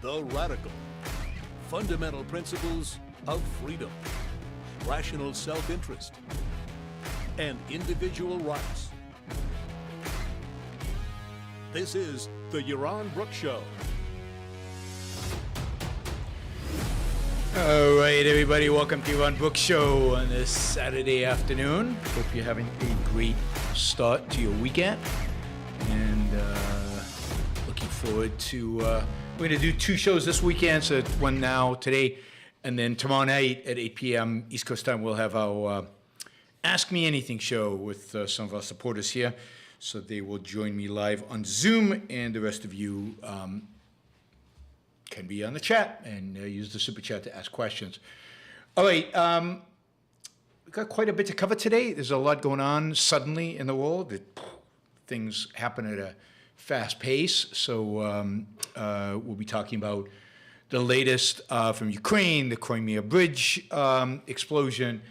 the radical, fundamental principles of freedom, rational self-interest, and individual rights. This is the Yaron Brooks Show. All right, everybody, welcome to Yaron Brooks Show on this Saturday afternoon. Hope you're having a great start to your weekend, and looking forward to. We're going to do two shows this weekend, so one now today, and then tomorrow night at 8 p.m. East Coast time, we'll have our Ask Me Anything show with some of our supporters here. So they will join me live on Zoom, and the rest of you can be on the chat and use the super chat to ask questions. All right, we've got quite a bit to cover today. There's a lot going on suddenly in the world. Things happen at a fast pace. So we'll be talking about the latest from Ukraine, the Crimea Bridge explosion,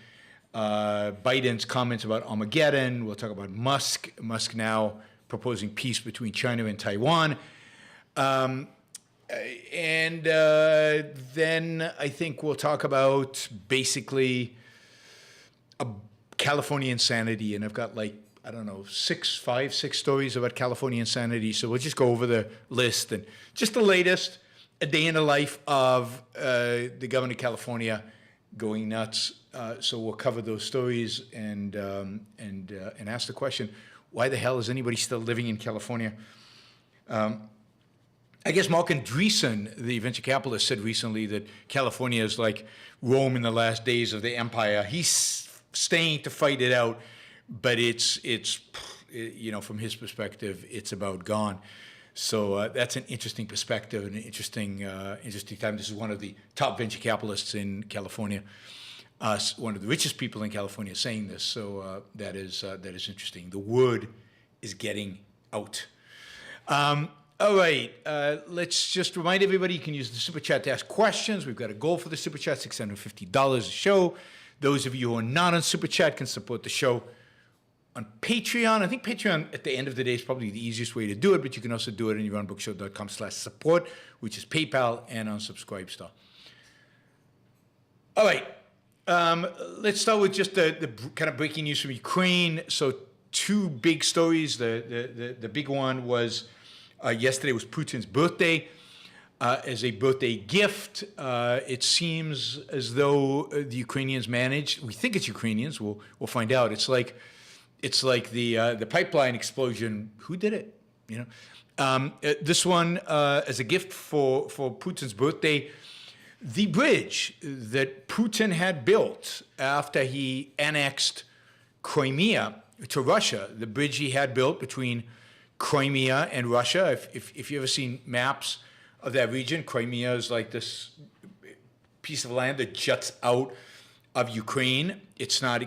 Biden's comments about Armageddon. We'll talk about Musk now proposing peace between China and Taiwan. And then I think we'll talk about basically California insanity. And I've got I don't know, five, six stories about California insanity. So we'll just go over the list and just the latest, a day in the life of the governor of California going nuts. So we'll cover those stories and ask the question, why the hell is anybody still living in California? I guess Mark Andreessen, the venture capitalist, said recently that California is like Rome in the last days of the empire. He's staying to fight it out, but it's from his perspective, it's about gone. So that's an interesting perspective and an interesting time. This is one of the top venture capitalists in California, one of the richest people in California saying this. So that is interesting. The word is getting out. All right, let's just remind everybody you can use the Super Chat to ask questions. We've got a goal for the Super Chat, $650 a show. Those of you who are not on Super Chat can support the show on Patreon. I think Patreon at the end of the day is probably the easiest way to do it, but you can also do it on yaronbrookshow.com/support, which is PayPal, and on Subscribestar. All right, let's start with just the kind of breaking news from Ukraine. So two big stories. The big one was yesterday was Putin's birthday. As a birthday gift, it seems as though the Ukrainians managed. We think it's Ukrainians. We'll find out. It's like the pipeline explosion. Who did it? This one as a gift for Putin's birthday. The bridge that Putin had built after he annexed Crimea to Russia. The bridge he had built between Crimea and Russia. If you've ever seen maps of that region, Crimea is like this piece of land that juts out of Ukraine. It's not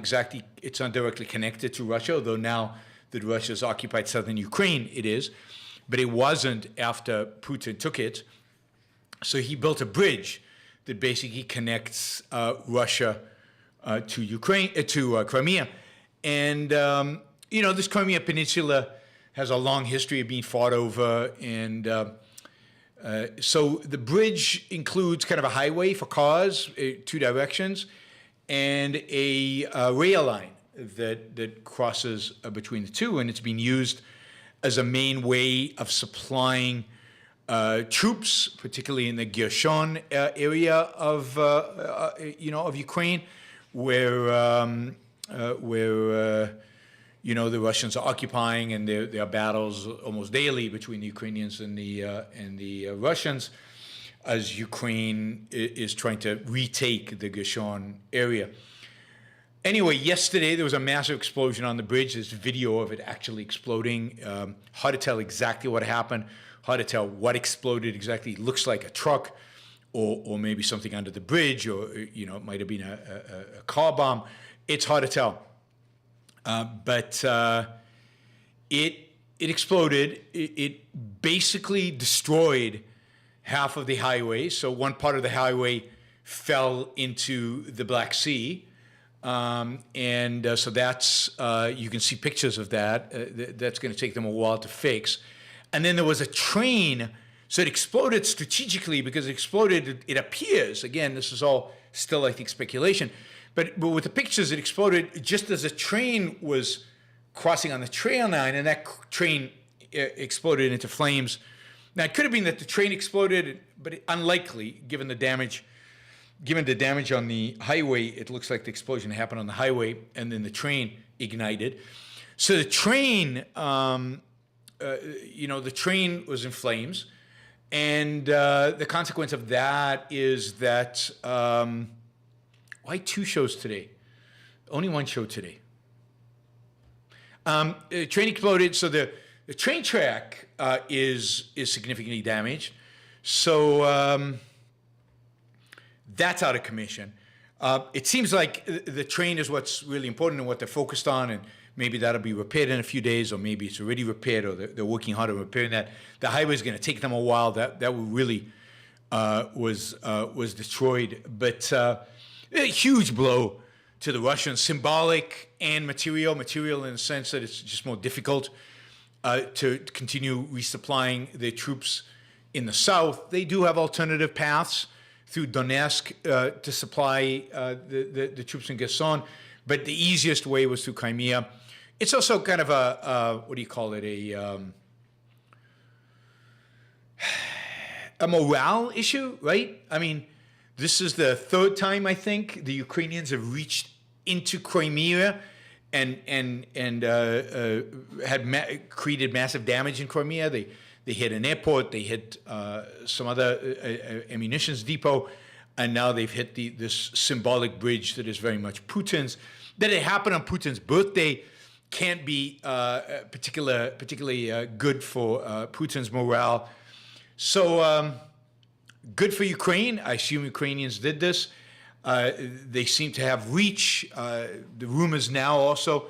directly connected to Russia, although now that Russia's occupied southern Ukraine, it is. But it wasn't after Putin took it. So he built a bridge that basically connects Russia to Ukraine, to Crimea. And, this Crimea Peninsula has a long history of being fought over, and so the bridge includes kind of a highway for cars, two directions, and a rail line that crosses between the two, and it's being used as a main way of supplying troops, particularly in the Gershon area of Ukraine, where the Russians are occupying, and there are battles almost daily between the Ukrainians and the Russians, as Ukraine is trying to retake the Gershon area. Anyway, yesterday there was a massive explosion on the bridge. There's video of it actually exploding. Hard to tell exactly what happened. Hard to tell what exploded exactly. It looks like a truck, or maybe something under the bridge, or it might have been a car bomb. It's hard to tell. But it exploded. It basically destroyed half of the highway. So one part of the highway fell into the Black Sea. So that's, you can see pictures of that. That's going to take them a while to fix. And then there was a train So it exploded strategically because it exploded, it appears, again, this is all still, I think, speculation, but with the pictures, it exploded just as a train was crossing on the trail line, and that train exploded into flames. Now, it could have been that the train exploded, but unlikely, given the damage. Given the damage on the highway, it looks like the explosion happened on the highway, and then the train ignited. So the train, the train was in flames, and the consequence of that is that why 2 shows today? Only 1 show today. The train exploded, so the train track is significantly damaged. So that's out of commission. It seems like the train is what's really important and what they're focused on, and maybe that'll be repaired in a few days, or maybe it's already repaired, or they're working hard on repairing that. The highway is going to take them a while. That really was destroyed, but a huge blow to the Russians, symbolic and material in the sense that it's just more difficult to continue resupplying their troops in the south. They do have alternative paths through Donetsk to supply the troops in Kherson, but the easiest way was through Crimea. It's also kind of a morale issue, right? I mean, this is the 3rd time, I think, the Ukrainians have reached into Crimea and created massive damage in Crimea. They hit an airport, they hit some other ammunitions depot, and now they've hit this symbolic bridge that is very much Putin's. That it happened on Putin's birthday can't be particularly good for Putin's morale. So good for Ukraine. I assume Ukrainians did this. They seem to have reach. The rumors now also,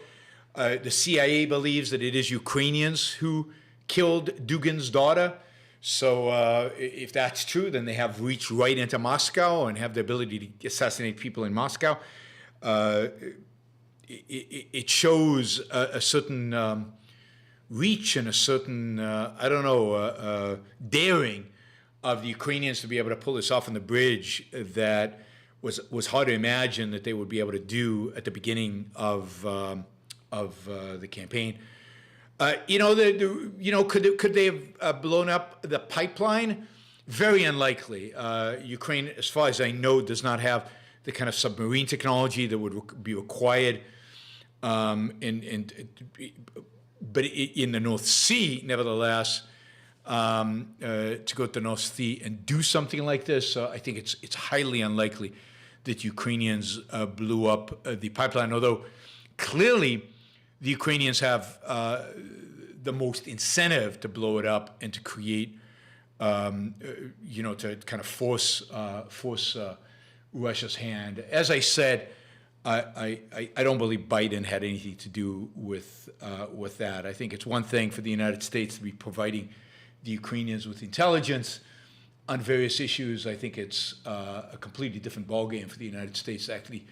the CIA believes that it is Ukrainians who killed Dugin's daughter. So if that's true, then they have reach right into Moscow and have the ability to assassinate people in Moscow. It shows a certain reach and a certain, daring of the Ukrainians to be able to pull this off on the bridge that was hard to imagine that they would be able to do at the beginning of the campaign. Could they have blown up the pipeline? Very unlikely. Ukraine, as far as I know, does not have the kind of submarine technology that would be required. But in the North Sea, nevertheless, to go to the North Sea and do something like this, I think it's highly unlikely that Ukrainians blew up the pipeline. Although clearly, the Ukrainians have the most incentive to blow it up and to create, to kind of force Russia's hand. As I said, I don't believe Biden had anything to do with that. I think it's one thing for the United States to be providing the Ukrainians with intelligence on various issues. I think it's a completely different ballgame for the United States to actually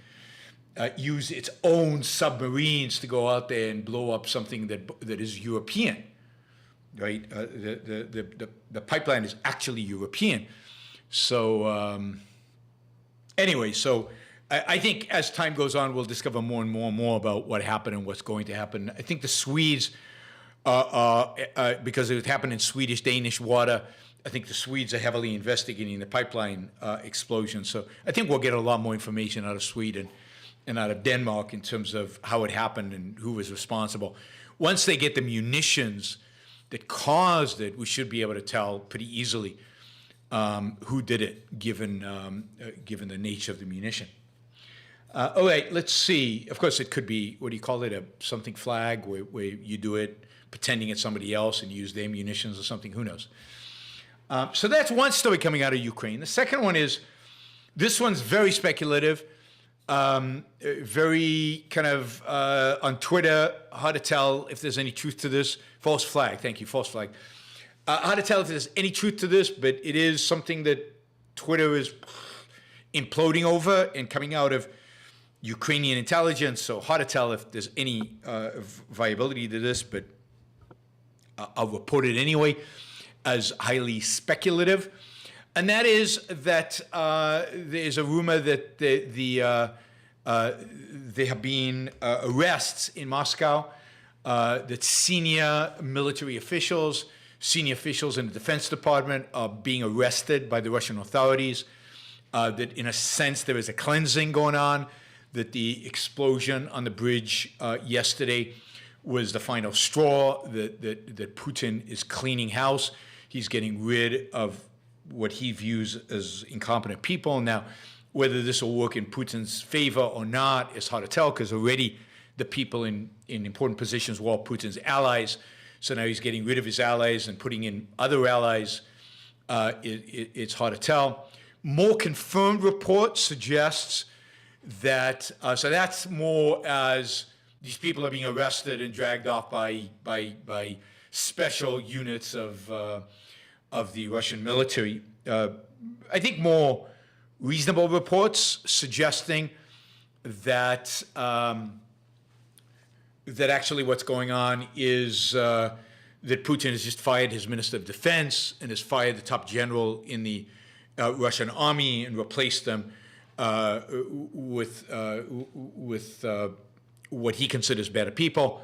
use its own submarines to go out there and blow up something that is European, right? The pipeline is actually European. So anyway, I think as time goes on, we'll discover more and more about what happened and what's going to happen. I think the Swedes, because it happened in Swedish, Danish water, I think the Swedes are heavily investigating the pipeline explosion. So I think we'll get a lot more information out of Sweden and out of Denmark in terms of how it happened and who was responsible. Once they get the munitions that caused it, we should be able to tell pretty easily who did it, given the nature of the munition. All right, let's see. Of course, it could be, what do you call it, a something flag, where you do it pretending it's somebody else and use their munitions or something, who knows. So that's one story coming out of Ukraine. The second one is, this one's very speculative, very kind of on Twitter, hard to tell if there's any truth to this. False flag, thank you, false flag. Hard to tell if there's any truth to this, but it is something that Twitter is imploding over and coming out of Ukrainian intelligence, so hard to tell if there's any viability to this, but I'll report it anyway. as highly speculative. And that is that there's a rumor that there have been arrests in Moscow, that senior military officials, senior officials in the Defense Department are being arrested by the Russian authorities, that in a sense there is a cleansing going on, that the explosion on the bridge yesterday was the final straw, that Putin is cleaning house. He's getting rid of what he views as incompetent people. Now, whether this will work in Putin's favor or not is hard to tell, because already the people in important positions were all Putin's allies. So now he's getting rid of his allies and putting in other allies. It's hard to tell. More confirmed reports suggests that, so that's more as these people are being arrested and dragged off by special units of the Russian military. I think more reasonable reports suggesting that that actually what's going on is that Putin has just fired his Minister of Defense and has fired the top general in the Russian army and replaced them with what he considers better people.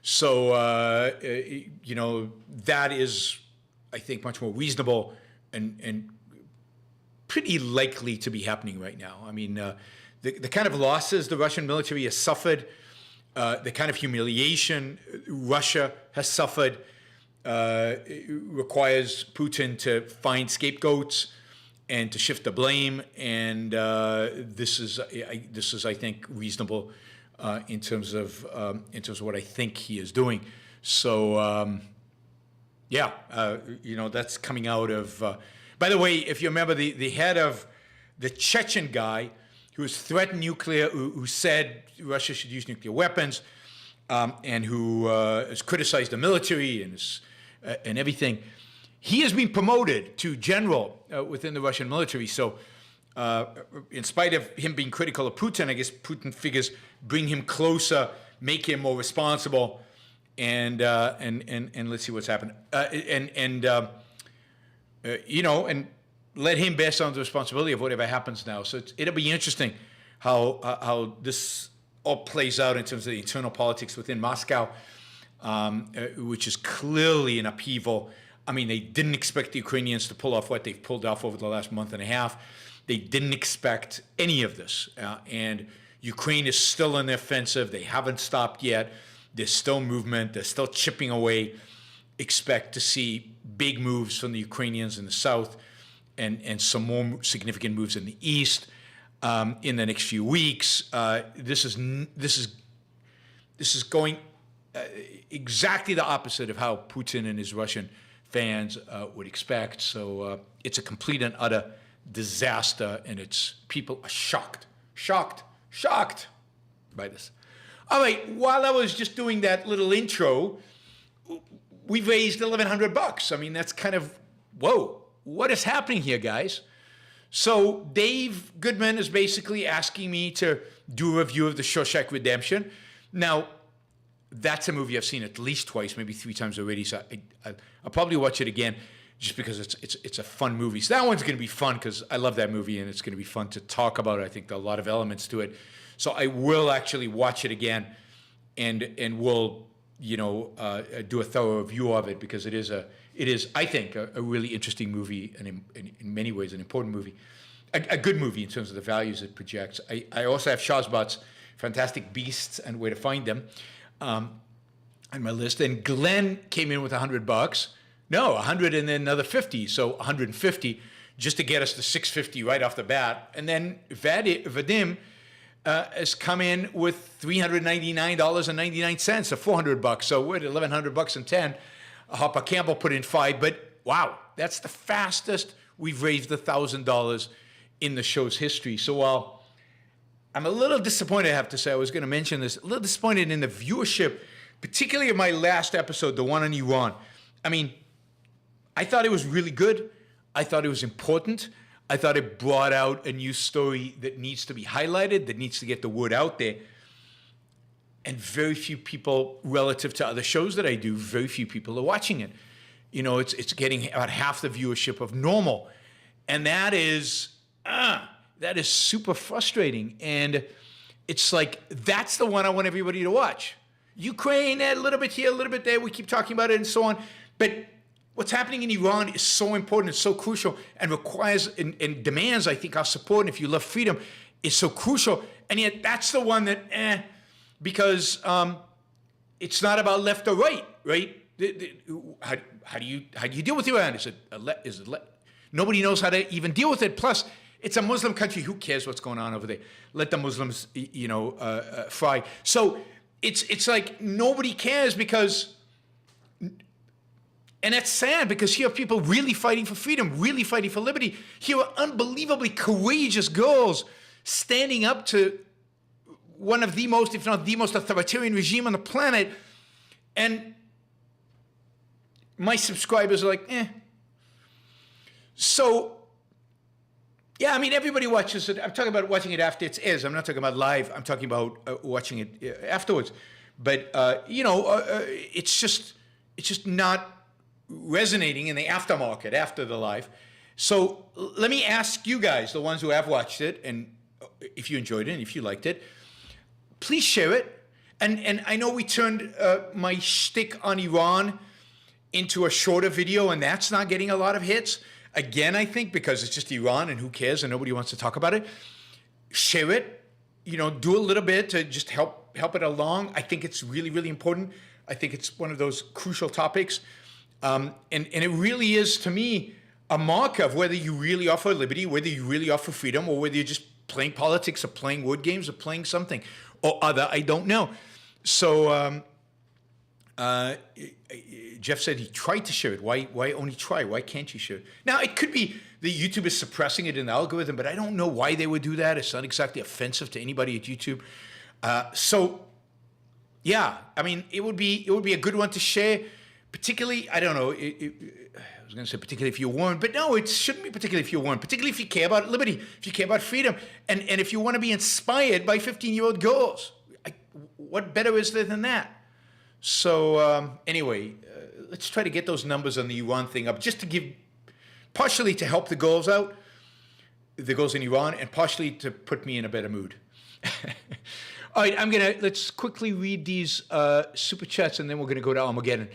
So, you know, that is, I think, much more reasonable and pretty likely to be happening right now. I mean, the kind of losses the Russian military has suffered, the kind of humiliation Russia has suffered, requires Putin to find scapegoats and to shift the blame. And this is, I think, reasonable in terms of what I think he is doing. So, yeah, you know, that's coming out of. By the way, if you remember, the head of the Chechen guy who has threatened nuclear, who said Russia should use nuclear weapons, and who has criticized the military and everything, he has been promoted to general within the Russian military. So, in spite of him being critical of Putin, I guess Putin figures bring him closer, make him more responsible, and let's see what's happened. You know, and let him bear some of the responsibility of whatever happens now. So it'll be interesting how this all plays out in terms of the internal politics within Moscow, which is clearly an upheaval. I mean, they didn't expect the Ukrainians to pull off what they've pulled off over the last month and a half. They didn't expect any of this. And Ukraine is still on the offensive. They haven't stopped yet. There's still movement. They're still chipping away. Expect to see big moves from the Ukrainians in the south and some more significant moves in the east in the next few weeks. This is going exactly the opposite of how Putin and his Russian fans would expect. So it's a complete and utter disaster, and its people are shocked by this. All right, while I was just doing that little intro, we've raised $1,100. I mean, that's kind of, whoa, what is happening here, guys? So Dave Goodman is basically asking me to do a review of The Shawshank Redemption. Now, that's a movie I've seen at least twice, maybe 3 times already. So I'll probably watch it again just because it's a fun movie. So that one's going to be fun because I love that movie and it's going to be fun to talk about it. I think there are a lot of elements to it. So I will actually watch it again and we'll, you know, do a thorough review of it because it is, I think, a really interesting movie and in many ways an important movie. A good movie in terms of the values it projects. I also have Shazbot's Fantastic Beasts and Where to Find Them on my list. And Glenn came in with $100. No, 100 and then another 50. So 150 just to get us to 650 right off the bat. And then Vadim has come in with $399.99, so $400. So we're at $1,100 and 10. Harper Campbell put in 5, but wow, that's the fastest we've raised $1,000 in the show's history. So while I'm a little disappointed, I have to say, I was going to mention this, a little disappointed in the viewership, particularly in my last episode, the one on Iran. I mean, I thought it was really good. I thought it was important. I thought it brought out a news story that needs to be highlighted, that needs to get the word out there. And very few people, relative to other shows that I do, very few people are watching it. it's getting about half the viewership of normal. And that is super frustrating. And it's like, that's the one I want everybody to watch. Ukraine, a little bit here, a little bit there. We keep talking about it and so on. But what's happening in Iran is so important, it's so crucial, and requires and demands, I think, our support. And if you love freedom, it's so crucial. And yet that's the one that, because it's not about left or right, right? How do you deal with Iran? Is it nobody knows how to even deal with it. Plus, it's a Muslim country. Who cares what's going on over there? Let the Muslims, fry. So it's like nobody cares because, and that's sad because here are people really fighting for freedom, really fighting for liberty. Here are unbelievably courageous girls standing up to one of the most, if not the most authoritarian regime on the planet. And my subscribers are like, So, yeah, I mean, everybody watches it. I'm talking about watching it after it airs. I'm not talking about live. I'm talking about watching it afterwards. But, it's just not resonating in the aftermarket, after the live. So let me ask you guys, the ones who have watched it, and if you enjoyed it and if you liked it, please share it. And I know we turned my shtick on Iran into a shorter video, and that's not getting a lot of hits. Again, I think because it's just Iran and who cares and nobody wants to talk about it. Share it, do a little bit to just help it along. I think it's really, really important. I think it's one of those crucial topics. And it really is, to me, a marker of whether you really offer liberty, whether you really offer freedom, or whether you're just playing politics or playing word games or playing something or other. I don't know. So Jeff said he tried to share it. Why only try? Why can't you share it? Now, it could be the YouTube is suppressing it in the algorithm, but I don't know why they would do that. It's not exactly offensive to anybody at YouTube. So, yeah, I mean, it would be a good one to share, particularly, I don't know, I was going to say particularly if you're warned, but no, it shouldn't be particularly if you're warned, particularly if you care about liberty, if you care about freedom, and if you want to be inspired by 15-year-old girls. What better is there than that? So anyway, let's try to get those numbers on the Iran thing up, just to give, partially to help the girls out, the girls in Iran, and partially to put me in a better mood. All right, let's quickly read these super chats, and then we're gonna go to Armageddon.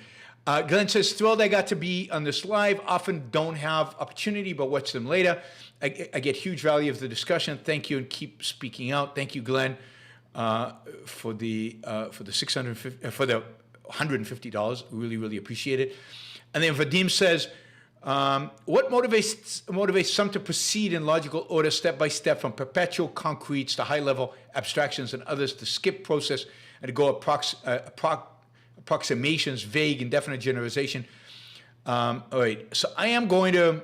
Glenn says, thrilled I got to be on this live. Often don't have opportunity, but watch them later. I get huge value of the discussion. Thank you, and keep speaking out. Thank you, Glenn, for the $150. Really, really appreciate it. And then Vadim says, what motivates some to proceed in logical order, step by step, from perpetual concretes to high-level abstractions, and others to skip process and to go approximations, vague, indefinite generalization. All right, so I am going to,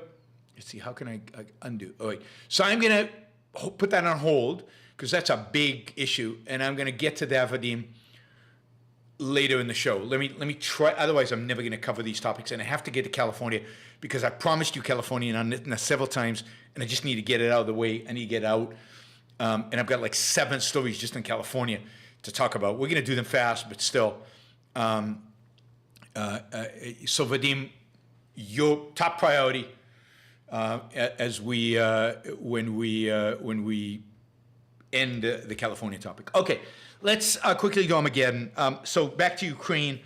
let's see, how can I undo? All right, so I'm going to put that on hold because that's a big issue, and I'm going to get to that, Vadim, later in the show. Let me try, otherwise I'm never going to cover these topics, and I have to get to California because I promised you California several times, and I just need to get it out of the way. I need to get out, and I've got like 7 stories just in California to talk about. We're going to do them fast, but still. So Vadim, your top priority as we when we end the California topic. Okay, let's quickly go Armageddon. So back to Ukraine.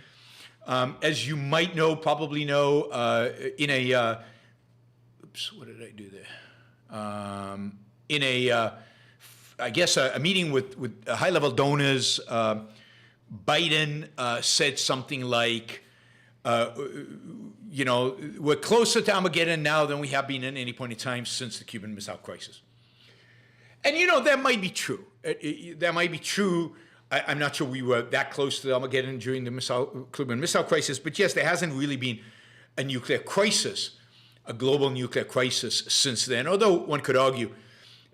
As you might know, probably know, in a oops, what did I do there? In a I guess a meeting with high-level donors. Biden said something like, we're closer to Armageddon now than we have been at any point in time since the Cuban Missile Crisis. And, that might be true. That might be true. I'm not sure we were that close to Armageddon during the Cuban Missile Crisis, but yes, there hasn't really been a nuclear crisis, a global nuclear crisis since then, although one could argue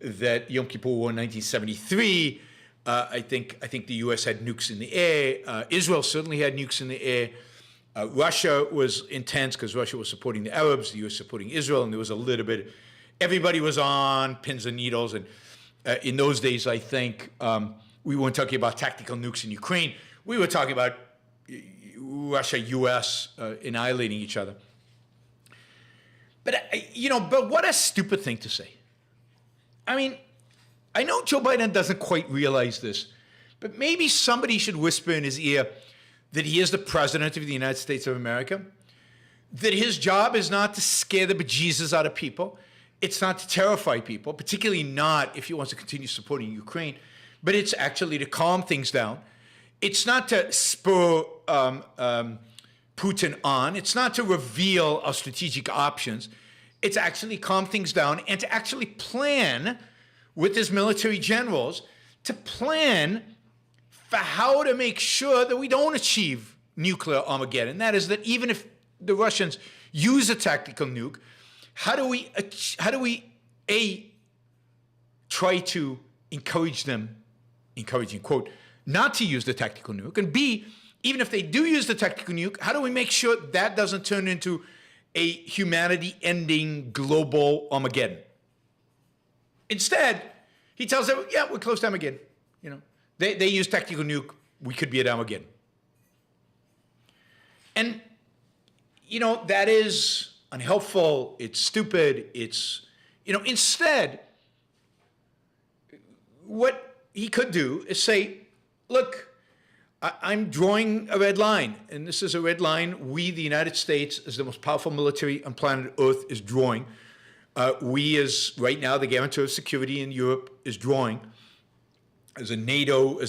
that Yom Kippur War in 1973, I think the U.S. had nukes in the air. Israel certainly had nukes in the air. Russia was intense because Russia was supporting the Arabs, the U.S. supporting Israel, and there was a little bit. Everybody was on pins and needles. And in those days, I think we weren't talking about tactical nukes in Ukraine. We were talking about Russia, U.S. annihilating each other. But, but what a stupid thing to say. I mean, I know Joe Biden doesn't quite realize this, but maybe somebody should whisper in his ear that he is the president of the United States of America, that his job is not to scare the bejesus out of people. It's not to terrify people, particularly not if he wants to continue supporting Ukraine, but it's actually to calm things down. It's not to spur Putin on. It's not to reveal our strategic options. It's actually calm things down and to actually plan with his military generals to plan for how to make sure that we don't achieve nuclear Armageddon. That is, that even if the Russians use a tactical nuke, how do we try to encourage them, encouraging quote, not to use the tactical nuke, and B, even if they do use the tactical nuke, how do we make sure that doesn't turn into a humanity-ending global Armageddon? Instead, he tells them, yeah, we're close to Armageddon. They use tactical nuke, we could be at Armageddon. And, that is unhelpful, it's stupid, it's, instead, what he could do is say, look, I'm drawing a red line, and this is a red line we, the United States, as the most powerful military on planet Earth, is drawing. We, as right now the guarantor of security in Europe, is drawing, as the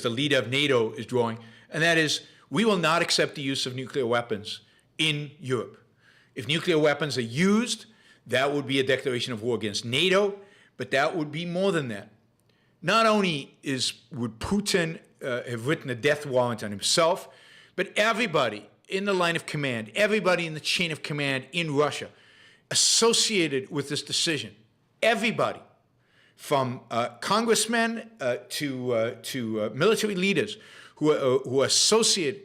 leader of NATO is drawing, and that is, we will not accept the use of nuclear weapons in Europe. If nuclear weapons are used, that would be a declaration of war against NATO, but that would be more than that. Not only would Putin have written a death warrant on himself, but everybody in the line of command, everybody in the chain of command in Russia associated with this decision, everybody, from congressmen to military leaders who are associated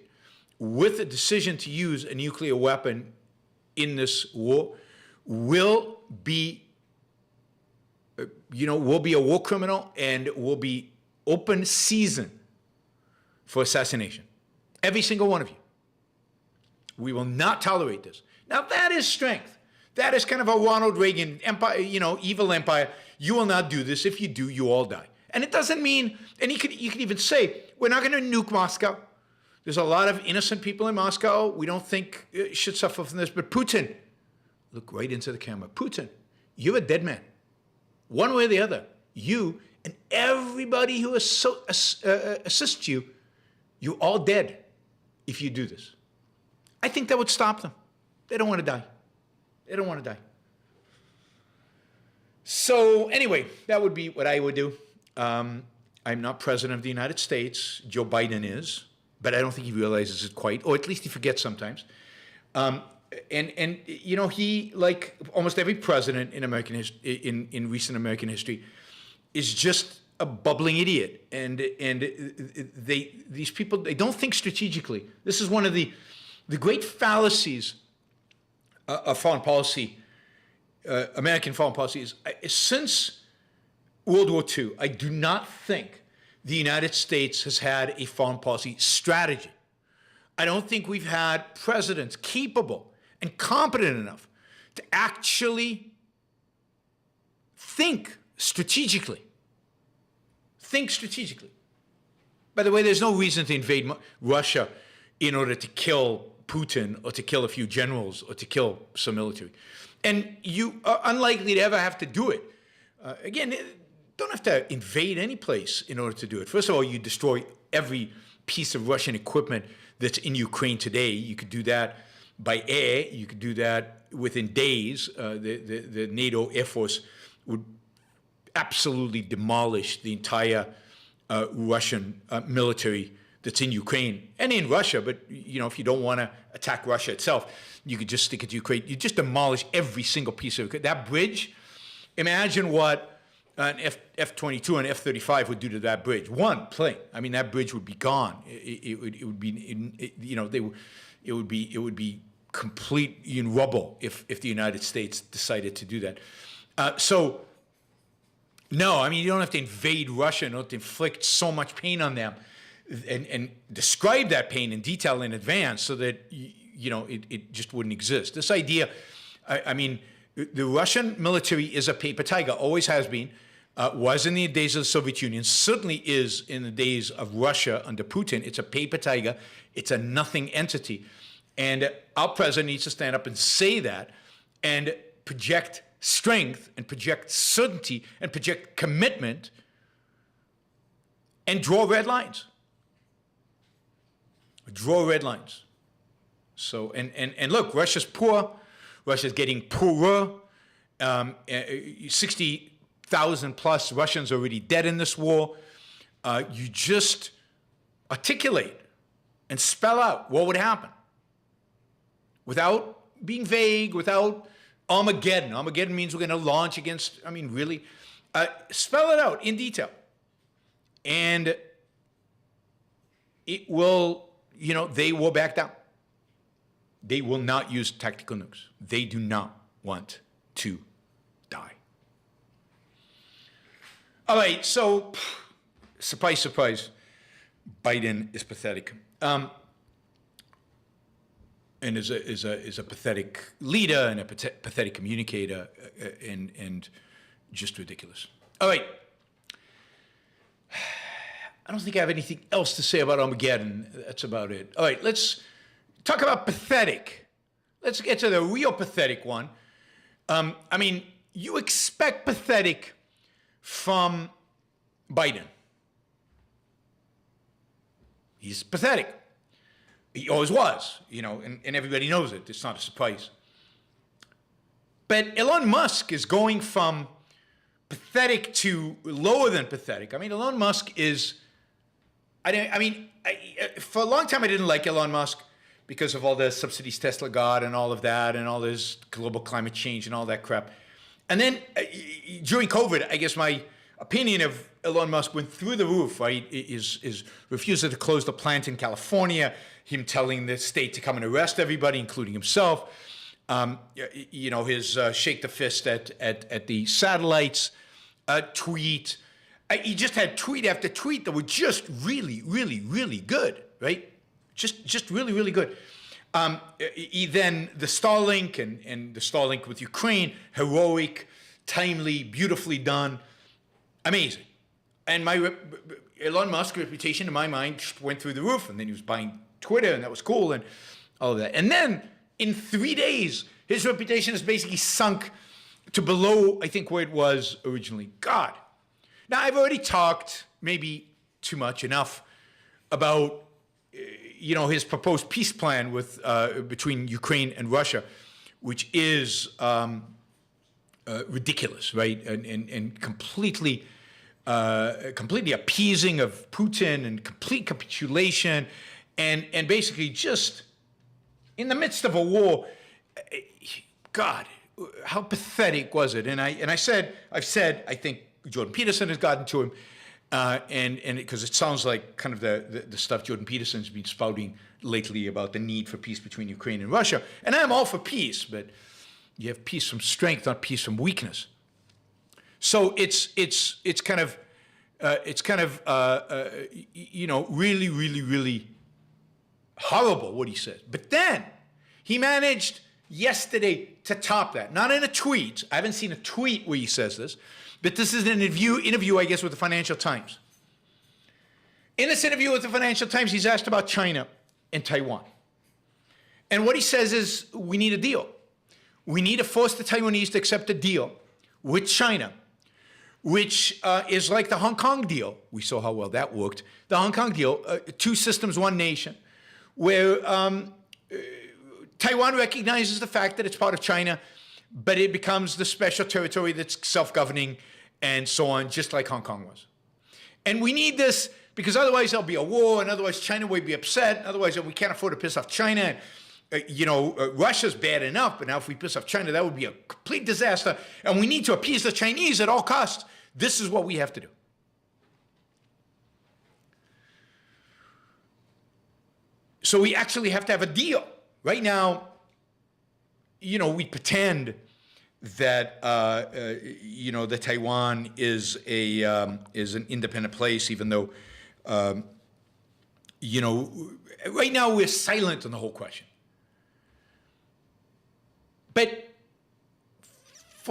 with the decision to use a nuclear weapon in this war, will be a war criminal and will be open season for assassination. Every single one of you. We will not tolerate this. Now that is strength. That is kind of a Ronald Reagan empire, evil empire. You will not do this. If you do, you all die. And it doesn't mean, and you could even say, we're not going to nuke Moscow. There's a lot of innocent people in Moscow. We don't think should suffer from this. But Putin, look right into the camera. Putin, you're a dead man. One way or the other. You and everybody who assists you, you're all dead if you do this. I think that would stop them. They don't want to die. They don't want to die. So anyway, that would be what I would do. I'm not president of the United States. Joe Biden is, but I don't think he realizes it quite, or at least he forgets sometimes. He, like almost every president in American history, in recent American history, is just a bubbling idiot. And these people, they don't think strategically. This is one of the great fallacies of foreign policy, American foreign policy is, since World War II, I do not think the United States has had a foreign policy strategy. I don't think we've had presidents capable and competent enough to actually think strategically. Think strategically. By the way, there's no reason to invade Russia in order to kill Putin or to kill a few generals or to kill some military. And you are unlikely to ever have to do it. Again, don't have to invade any place in order to do it. First of all, you destroy every piece of Russian equipment that's in Ukraine today. You could do that by air. You could do that within days. The NATO Air Force would absolutely demolish the entire Russian military that's in Ukraine and in Russia. But if you don't want to attack Russia itself, you could just stick it to Ukraine. You just demolish every single piece of it. That bridge, imagine what an F-22 and F-35 would do to that bridge. One plane. I mean, that bridge would be gone. It would be complete in rubble if the United States decided to do that. No, I mean, you don't have to invade Russia. You don't have to inflict so much pain on them and describe that pain in detail in advance so that, it just wouldn't exist. This idea, I mean, The Russian military is a paper tiger, always has been, was in the days of the Soviet Union, certainly is in the days of Russia under Putin. It's a paper tiger. It's a nothing entity. And our president needs to stand up and say that and project strength and project certainty and project commitment and draw red lines. Draw red lines. So, and look, Russia's poor. Russia's getting poorer. 60,000 plus Russians already dead in this war. You just articulate and spell out what would happen without being vague, without Armageddon. Armageddon means we're going to launch against, I mean, really. Spell it out in detail. And it will, you know, they will back down. They will not use tactical nukes. They do not want to die. All right, so surprise, surprise, Biden is pathetic, and is a pathetic leader and a pathetic communicator, and just ridiculous. All right. I don't think I have anything else to say about Armageddon. That's about it. All right, let's talk about pathetic. Let's get to the real pathetic one. I mean, you expect pathetic from Biden. He's pathetic. He always was, you know, and everybody knows it. It's not a surprise. But Elon Musk is going from pathetic to lower than pathetic. I mean, Elon Musk is, for a long time I didn't like Elon Musk because of all the subsidies Tesla got and all of that and all this global climate change and all that crap. And then during COVID, I guess my opinion of Elon Musk went through the roof, right? His refusal to close the plant in California, him telling the state to come and arrest everybody, including himself. You know, his shake the fist at the satellites, tweet. He just had tweet after tweet that were just really, really, really good, right? Just really, really good. Then the Starlink and the Starlink with Ukraine, heroic, timely, beautifully done, amazing. And Elon Musk's reputation, in my mind, just went through the roof. And then he was buying Twitter, and that was cool, and all of that. And then in 3 days, his reputation has basically sunk to below, I think, where it was originally. God. Now, I've already talked, maybe too much, enough, about you know, his proposed peace plan with between Ukraine and Russia, which is ridiculous, right? And completely appeasing of Putin and complete capitulation, and basically just in the midst of a war. God, how pathetic was it? And I've said I think Jordan Peterson has gotten to him. And because it sounds like kind of the stuff Jordan Peterson's been spouting lately about the need for peace between Ukraine and Russia. And I'm all for peace, but you have peace from strength, not peace from weakness. So it's kind of you know, really, really, really horrible what he says. But then he managed yesterday to top that. Not in a tweet. I haven't seen a tweet where he says this. But this is an interview, I guess, with the Financial Times. In this interview with the Financial Times, he's asked about China and Taiwan. And what he says is, we need a deal. We need to force the Taiwanese to accept a deal with China, which is like the Hong Kong deal. We saw how well that worked. The Hong Kong deal, two systems, one nation, where Taiwan recognizes the fact that it's part of China, but it becomes the special territory that's self-governing and so on, just like Hong Kong was. And we need this because otherwise there'll be a war, and otherwise China will be upset. Otherwise, we can't afford to piss off China. You know, Russia's bad enough, but now if we piss off China, that would be a complete disaster. And we need to appease the Chinese at all costs. This is what we have to do. So we actually have to have a deal. Right now, you know, we pretend that you know, that Taiwan is an independent place, even though you know, right now we're silent on the whole question. But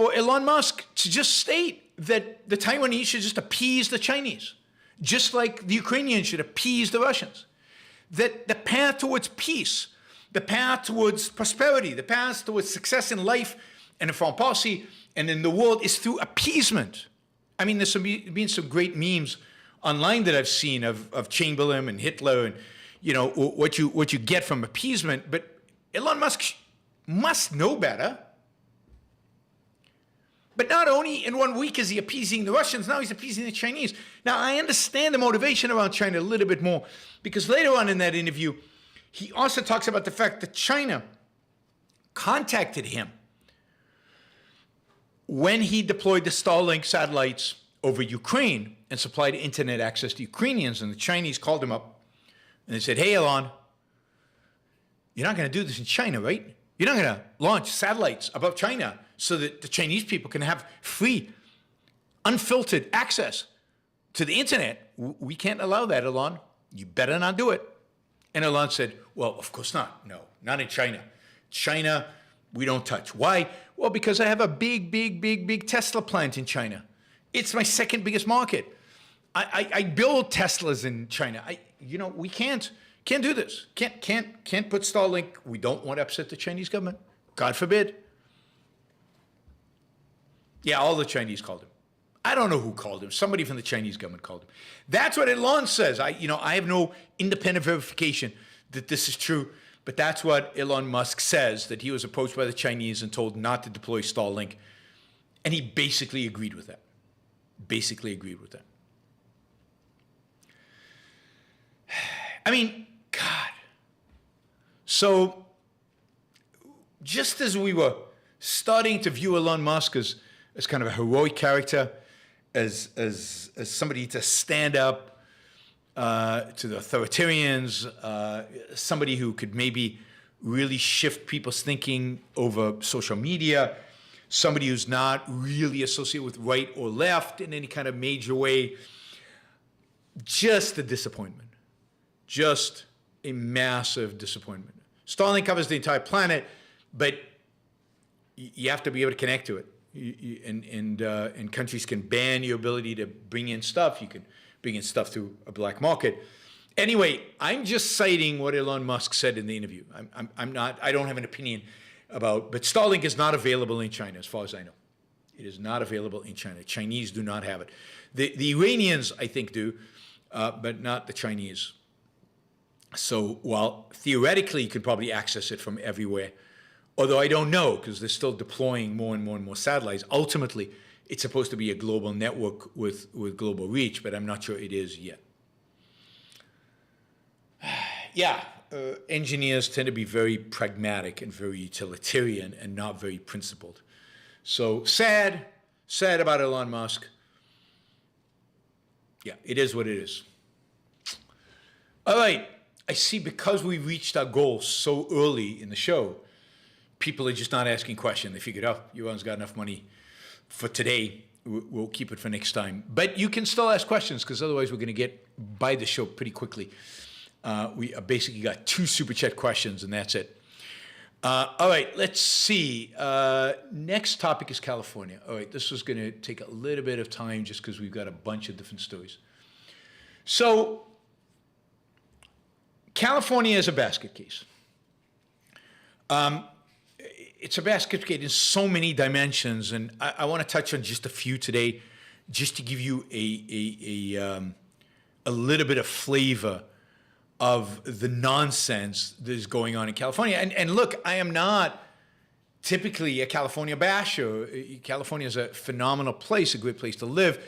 for Elon Musk to just state that the Taiwanese should just appease the Chinese, just like the Ukrainians should appease the Russians. That the path towards peace, the path towards prosperity, the path towards success in life and in foreign policy and in the world is through appeasement. I mean, there's been some great memes online that I've seen of Chamberlain and Hitler and, you know, what you get from appeasement. But Elon Musk must know better. But not only in 1 week is he appeasing the Russians, now he's appeasing the Chinese. Now, I understand the motivation around China a little bit more, because later on in that interview, he also talks about the fact that China contacted him when he deployed the Starlink satellites over Ukraine and supplied internet access to Ukrainians. And the Chinese called him up and they said, hey, Elon, you're not going to do this in China, right? You're not going to launch satellites above China so that the Chinese people can have free, unfiltered access to the internet. We can't allow that, Elon. You better not do it. And Elon said, well, of course not. No, not in China. China, we don't touch. Why? Well, because I have a big Tesla plant in China. It's my second biggest market. I build Teslas in China. We can't do this. Can't put Starlink. We don't want to upset the Chinese government. God forbid. Yeah, all the Chinese called him. I don't know who called him. Somebody from the Chinese government called him. That's what Elon says. I have no independent verification that this is true, but that's what Elon Musk says, that he was approached by the Chinese and told not to deploy Starlink, and he basically agreed with that. I mean, God. So, just as we were starting to view Elon Musk as kind of a heroic character, as somebody to stand up to the authoritarians, somebody who could maybe really shift people's thinking over social media, somebody who's not really associated with right or left in any kind of major way, just a disappointment. Just a massive disappointment. Starlink covers the entire planet, but you have to be able to connect to it. And countries can ban your ability to bring in stuff. You can bring in stuff through a black market. Anyway, I'm just citing what Elon Musk said in the interview. I don't have an opinion about, but Starlink is not available in China, as far as I know. It is not available in China. Chinese do not have it. The Iranians, I think, do, but not the Chinese. So while theoretically you could probably access it from everywhere, although I don't know, because they're still deploying more and more satellites. Ultimately, it's supposed to be a global network with global reach, but I'm not sure it is yet. Yeah, engineers tend to be very pragmatic and very utilitarian and not very principled. So sad about Elon Musk. Yeah, it is what it is. All right, I see because we reached our goal so early in the show, people are just not asking questions. They figured, Yuan's got enough money for today. We'll keep it for next time. But you can still ask questions, because otherwise we're going to get by the show pretty quickly. We basically got 2 Super Chat questions, and that's it. All right, let's see. Next topic is California. All right, this was going to take a little bit of time just because we've got a bunch of different stories. So, California is a basket case. It's a basket case in so many dimensions, and I want to touch on just a few today, just to give you a little bit of flavor of the nonsense that is going on in California. And look, I am not typically a California basher. California is a phenomenal place, a great place to live.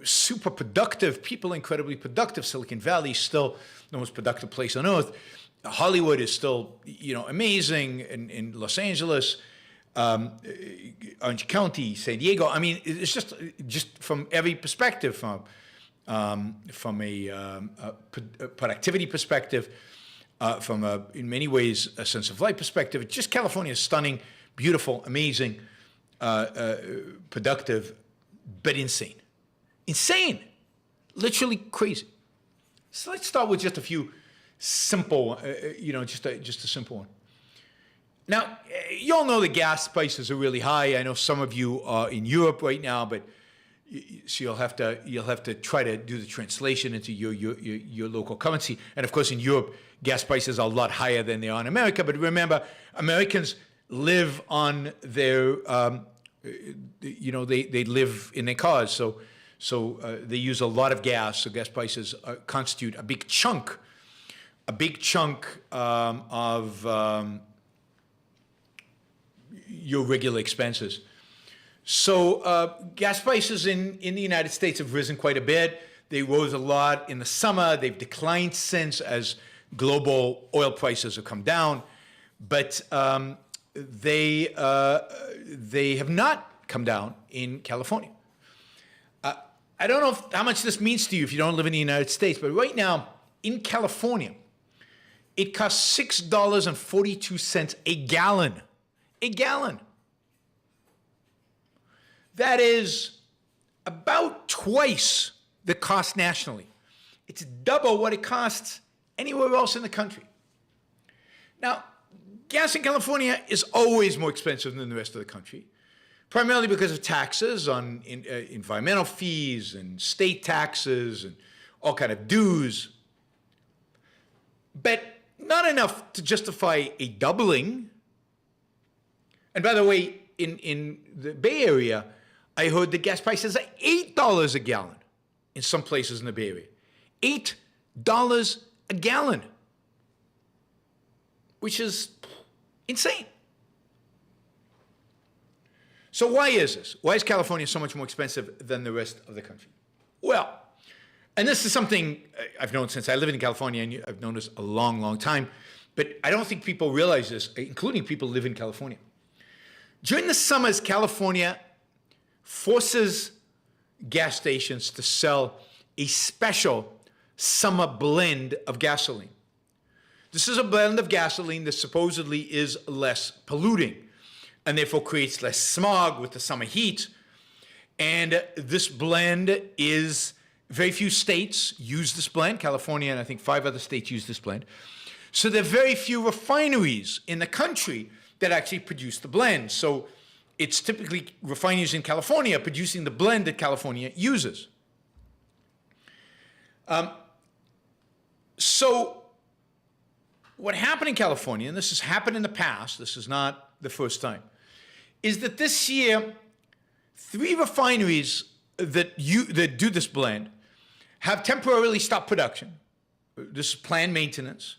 Super productive people, incredibly productive. Silicon Valley is still the most productive place on earth. Hollywood is still, amazing in Los Angeles, Orange County, San Diego. I mean, it's just from every perspective, from a productivity perspective, from in many ways a sense of life perspective. Just California is stunning, beautiful, amazing, productive, but insane. Insane, literally crazy. So let's start with just a few simple, just a simple one. Now, you all know the gas prices are really high. I know some of you are in Europe right now, but so you'll have to try to do the translation into your local currency. And of course, in Europe, gas prices are a lot higher than they are in America. But remember, Americans live on their, they live in their cars, so they use a lot of gas. So gas prices constitute a big chunk of your regular expenses. So gas prices in the United States have risen quite a bit. They rose a lot in the summer. They've declined since as global oil prices have come down. But they have not come down in California. I don't know how much this means to you if you don't live in the United States, but right now in California, it costs $6.42 a gallon. A gallon. That is about twice the cost nationally. It's double what it costs anywhere else in the country. Now, gas in California is always more expensive than the rest of the country, primarily because of taxes on environmental fees and state taxes and all kind of dues, but not enough to justify a doubling. And by the way, in the Bay Area, I heard the gas prices are $8 a gallon in some places in the Bay Area. $8 a gallon, which is insane. So why is this? Why is California so much more expensive than the rest of the country? Well, and this is something I've known since I lived in California, and I've known this a long, long time, but I don't think people realize this, including people who live in California. During the summers, California forces gas stations to sell a special summer blend of gasoline. This is a blend of gasoline that supposedly is less polluting and therefore creates less smog with the summer heat. And this blend is, very few states use this blend. California and I think 5 other states use this blend. So there are very few refineries in the country that actually produce the blend. So it's typically refineries in California producing the blend that California uses. So what happened in California, and this has happened in the past, this is not the first time, is that this year, 3 refineries that do this blend have temporarily stopped production. This is planned maintenance.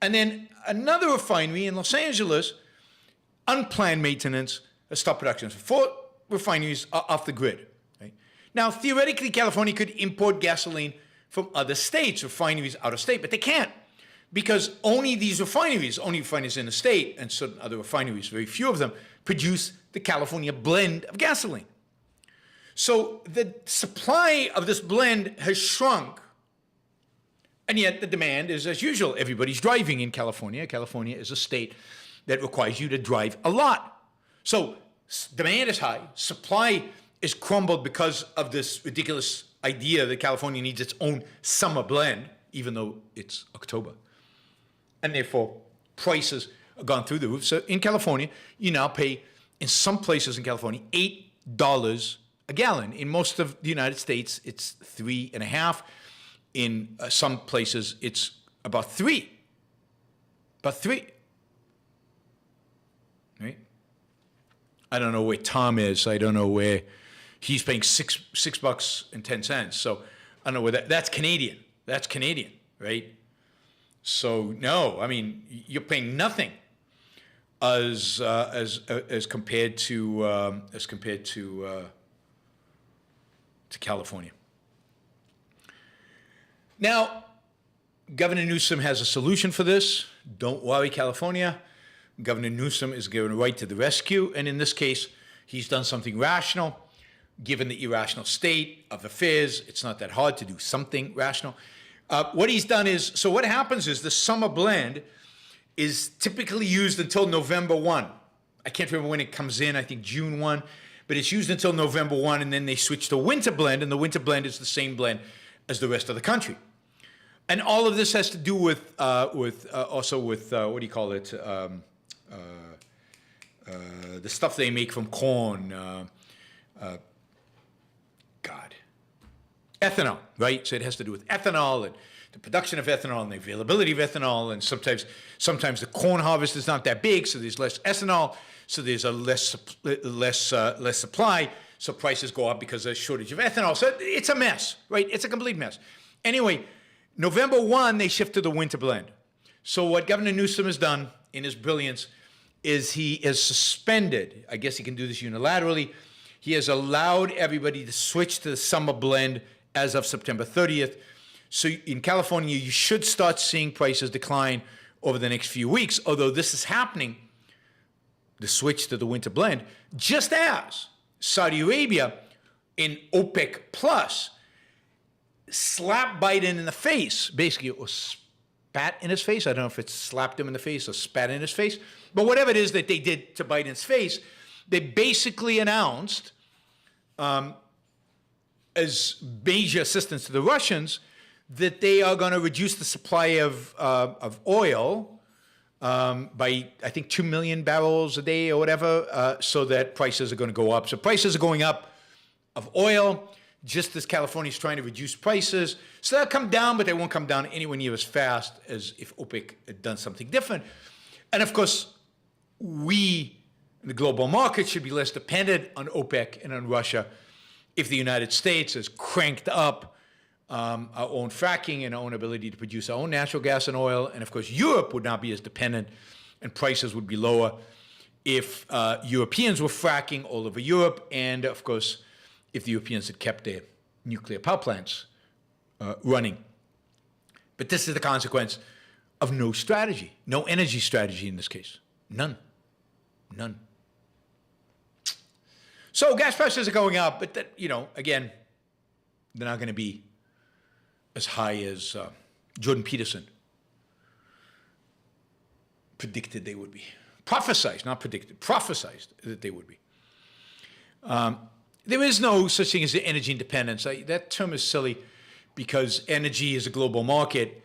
And then another refinery in Los Angeles, unplanned maintenance, has stopped production. So 4 refineries are off the grid. Right? Now, theoretically, California could import gasoline from other states, refineries out of state, but they can't, because only refineries in the state and certain other refineries, very few of them, produce the California blend of gasoline. So the supply of this blend has shrunk, and yet the demand is as usual. Everybody's driving in California. California is a state that requires you to drive a lot. So demand is high, supply is crumbled because of this ridiculous idea that California needs its own summer blend, even though it's October. And therefore, prices have gone through the roof. So in California, you now pay, in some places in California, $8 a gallon. In most of the United States, it's $3.50. In some places, it's about $3. About $3. Right? I don't know where Tom is. I don't know where he's paying $6.10. So I don't know where that's Canadian. That's Canadian, right? So no, I mean, you're paying nothing as compared to California. Now, Governor Newsom has a solution for this. Don't worry, California. Governor Newsom is going right to the rescue, and in this case, he's done something rational. Given the irrational state of affairs, it's not that hard to do something rational. What he's done is, so what happens is the summer blend is typically used until November 1. I can't remember when it comes in, I think June 1, but it's used until November 1, and then they switch to winter blend, and the winter blend is the same blend as the rest of the country. And all of this has to do with what do you call it? the stuff they make from corn, ethanol, right? So it has to do with ethanol and the production of ethanol and the availability of ethanol. And sometimes the corn harvest is not that big, so there's less ethanol, so there's a less supply, so prices go up because there's a shortage of ethanol. So it's a mess, right? It's a complete mess. Anyway, November 1, they shift to the winter blend. So what Governor Newsom has done in his brilliance is he has suspended, I guess he can do this unilaterally, he has allowed everybody to switch to the summer blend as of September 30th. So in California, you should start seeing prices decline over the next few weeks, although this is happening, the switch to the winter blend, just as Saudi Arabia in OPEC Plus slapped Biden in the face, basically, or spat in his face. I don't know if it slapped him in the face or spat in his face, but whatever it is that they did to Biden's face, they basically announced as major assistance to the Russians that they are going to reduce the supply of oil by, I think, 2 million barrels a day or whatever, so that prices are going to go up. So prices are going up of oil, just as California is trying to reduce prices. So they'll come down, but they won't come down anywhere near as fast as if OPEC had done something different. And of course, we, the global market, should be less dependent on OPEC and on Russia if the United States has cranked up our own fracking and our own ability to produce our own natural gas and oil. And of course, Europe would not be as dependent and prices would be lower if Europeans were fracking all over Europe. And of course, if the Europeans had kept their nuclear power plants running. But this is the consequence of no strategy, no energy strategy in this case. None. None. So gas prices are going up, but that, again, they're not going to be as high as Jordan Peterson predicted they would be. Prophesized, not predicted, prophesized that they would be. There is no such thing as energy independence. That term is silly because energy is a global market.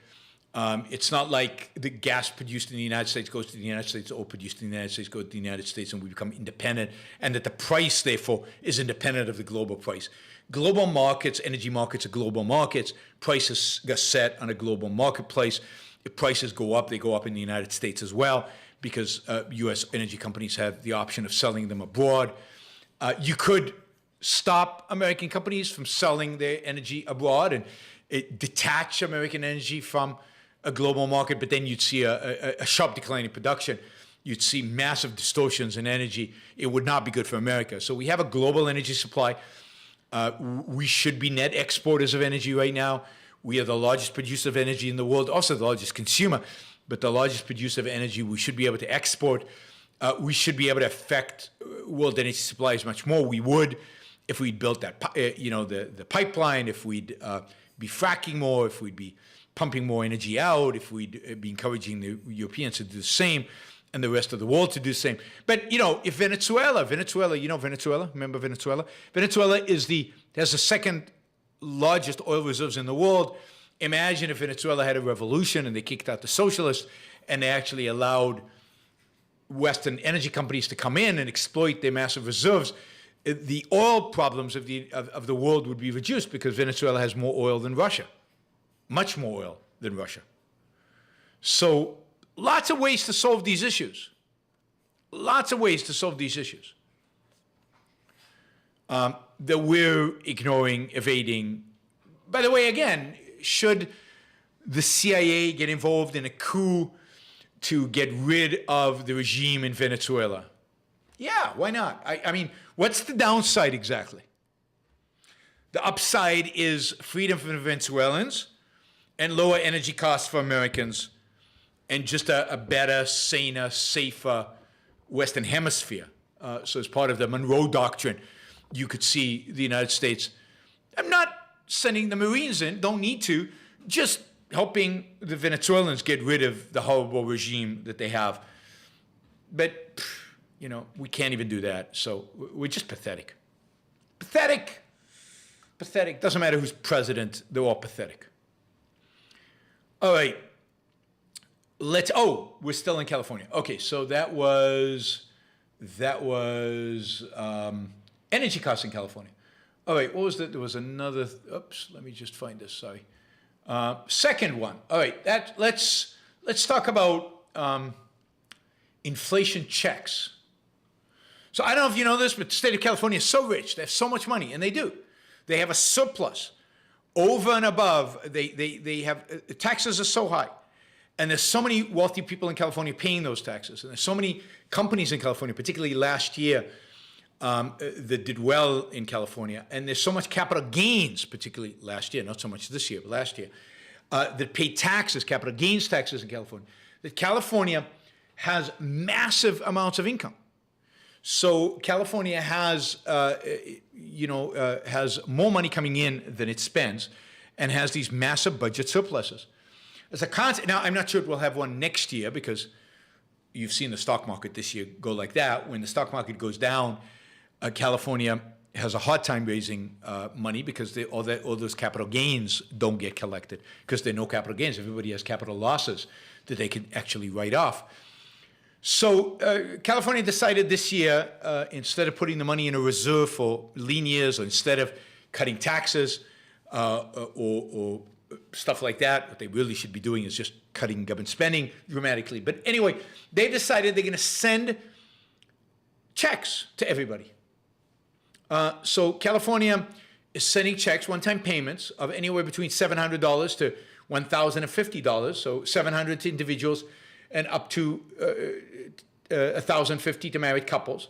It's not like the gas produced in the United States goes to the United States, or produced in the United States goes to the United States, and we become independent, and that the price, therefore, is independent of the global price. Global markets, energy markets are global markets. Prices get set on a global marketplace. If prices go up, they go up in the United States as well, because U.S. energy companies have the option of selling them abroad. You could stop American companies from selling their energy abroad and detach American energy from a global market, but then you'd see a sharp decline in production. You'd see massive distortions in energy. It would not be good for America. So we have a global energy supply. We should be net exporters of energy right now. We are the largest producer of energy in the world, also the largest consumer, but the largest producer of energy. We should be able to export. We should be able to affect world energy supplies much more. We would if we'd built that, the pipeline, if we'd be fracking more, if we'd be pumping more energy out, if we'd be encouraging the Europeans to do the same and the rest of the world to do the same. But, if Venezuela, remember Venezuela? Venezuela has the second largest oil reserves in the world. Imagine if Venezuela had a revolution and they kicked out the socialists and they actually allowed Western energy companies to come in and exploit their massive reserves. The oil problems of the world would be reduced because Venezuela has more oil than Russia, much more oil than Russia. So lots of ways to solve these issues. Lots of ways to solve these issues that we're ignoring, evading. By the way, again, should the CIA get involved in a coup to get rid of the regime in Venezuela? Yeah, why not? I mean, what's the downside exactly? The upside is freedom for the Venezuelans and lower energy costs for Americans and just a better, saner, safer Western Hemisphere. So as part of the Monroe Doctrine, you could see the United States, I'm not sending the Marines in, don't need to, just helping the Venezuelans get rid of the horrible regime that they have. But we can't even do that. So we're just pathetic. Pathetic. Pathetic. Doesn't matter who's president. They're all pathetic. All right. We're still in California. Okay, so that was That was energy costs in California. All right, what was that? There was another. Oops, let me just find this. Sorry. Second one. All right, let's talk about inflation checks. So I don't know if you know this, but the state of California is so rich. They have so much money, and they do. They have a surplus over and above. They have taxes are so high, and there's so many wealthy people in California paying those taxes, and there's so many companies in California, particularly last year, that did well in California, and there's so much capital gains, particularly last year, not so much this year, but last year, that pay taxes, capital gains taxes in California, that California has massive amounts of income. So California has, has more money coming in than it spends, and has these massive budget surpluses. As a concept, now I'm not sure we'll have one next year because you've seen the stock market this year go like that. When the stock market goes down, California has a hard time raising money because all those capital gains don't get collected because there are no capital gains. Everybody has capital losses that they can actually write off. So California decided this year, instead of putting the money in a reserve for lean years, or instead of cutting taxes or stuff like that, what they really should be doing is just cutting government spending dramatically. But anyway, they decided they're going to send checks to everybody. So California is sending checks, one-time payments of anywhere between $700 to $1,050. So $700 to individuals and up to $1,050 to married couples.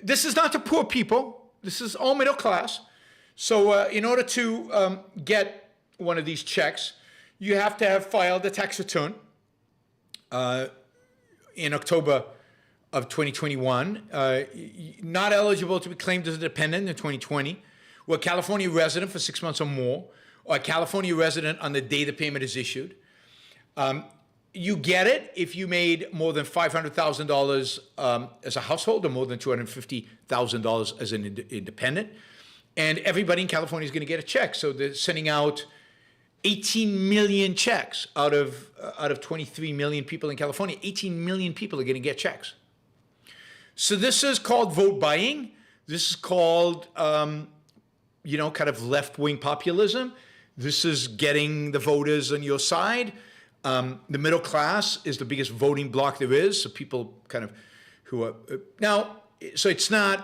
This is not to poor people. This is all middle class. So in order to get one of these checks, you have to have filed a tax return in October of 2021, not eligible to be claimed as a dependent in 2020, or a California resident for 6 months or more, or a California resident on the day the payment is issued. You get it if you made more than $500,000 as a household or more than $250,000 as an independent. And everybody in California is going to get a check. So they're sending out 18 million checks out of 23 million people in California. 18 million people are going to get checks. So this is called vote buying. This is called, kind of left-wing populism. This is getting the voters on your side. The middle class is the biggest voting bloc there is. So people kind of who are now, so it's kind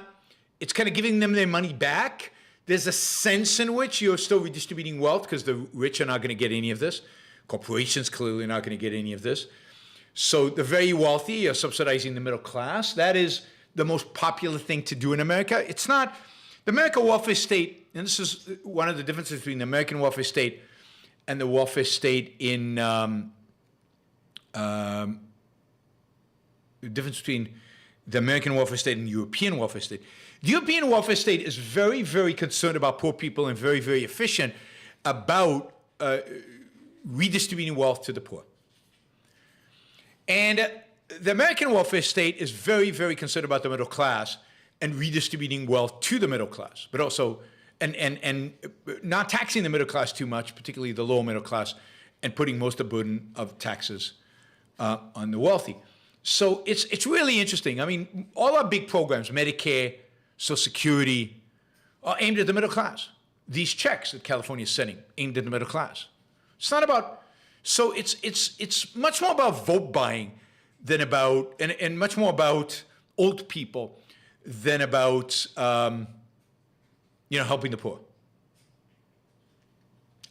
of giving them their money back. There's a sense in which you're still redistributing wealth because the rich are not going to get any of this. Corporations clearly are not going to get any of this. So the very wealthy are subsidizing the middle class. That is the most popular thing to do in America. It's not the American welfare state, and this is one of the differences between the American welfare state and the welfare state in the difference between the American welfare state and the European welfare state. The European welfare state is very, very concerned about poor people and very, very efficient about redistributing wealth to the poor. And the American welfare state is very, very concerned about the middle class and redistributing wealth to the middle class, but also and not taxing the middle class too much, particularly the lower middle class, and putting most of the burden of taxes on the wealthy. So it's really interesting. I mean, all our big programs, Medicare, Social Security, are aimed at the middle class. These checks that California is sending aimed at the middle class. It's not about. So it's much more about vote buying than about and much more about old people than about helping the poor.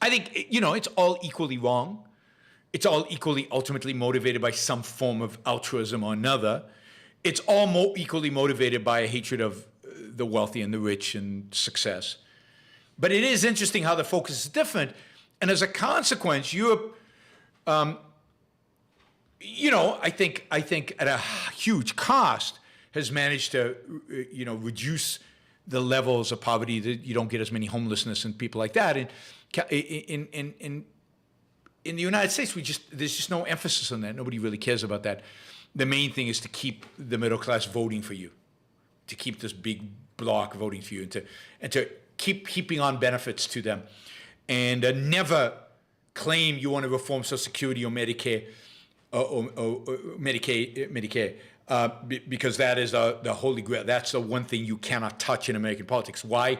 I think it's all equally wrong. It's all equally ultimately motivated by some form of altruism or another. It's all more equally motivated by a hatred of the wealthy and the rich and success. But it is interesting how the focus is different, and as a consequence, Europe. I think at a huge cost has managed to, reduce the levels of poverty that you don't get as many homelessness and people like that. And in the United States, there's just no emphasis on that. Nobody really cares about that. The main thing is to keep the middle class voting for you, to keep this big bloc voting for you, and to keep heaping on benefits to them, and never claim you want to reform Social Security or Medicare, because that is the holy grail. That's the one thing you cannot touch in American politics. Why?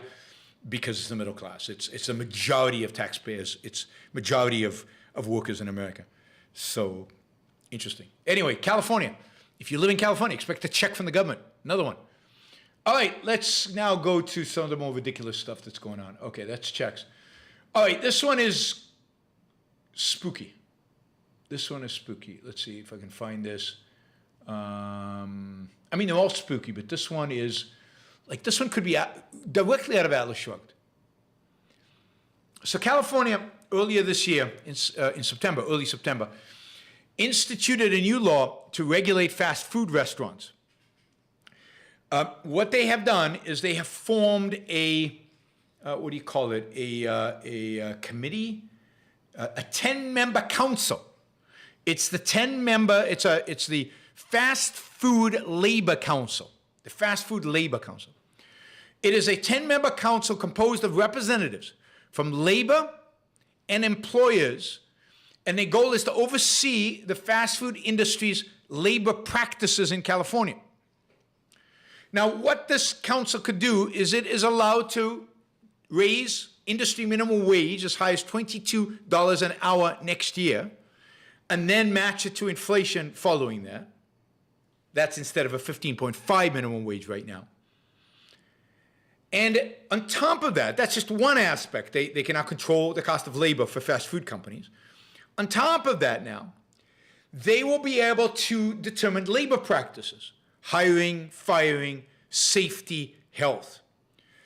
Because it's the middle class. It's a majority of taxpayers. It's majority of workers in America. So interesting. Anyway, California. If you live in California, expect a check from the government. Another one. All right, let's now go to some of the more ridiculous stuff that's going on. Okay, that's checks. All right, this one is spooky. This one is spooky. Let's see if I can find this. I mean, they're all spooky, but this one is, like, this one could be directly out of Atlas Shrugged. So California, earlier this year, in September, early September, instituted a new law to regulate fast food restaurants. What they have done is they have formed a, what do you call it, a committee, a 10-member council. It's the 10-member, it's the Fast Food Labor Council, the Fast Food Labor Council. It is a 10-member council composed of representatives from labor and employers, and their goal is to oversee the fast food industry's labor practices in California. Now, what this council could do is it is allowed to raise industry minimum wage as high as $22 an hour next year, and then match it to inflation following that. That's instead of a 15.5 minimum wage right now. And on top of that, that's just one aspect. They can now control the cost of labor for fast food companies. On top of that now, they will be able to determine labor practices, hiring, firing, safety, health.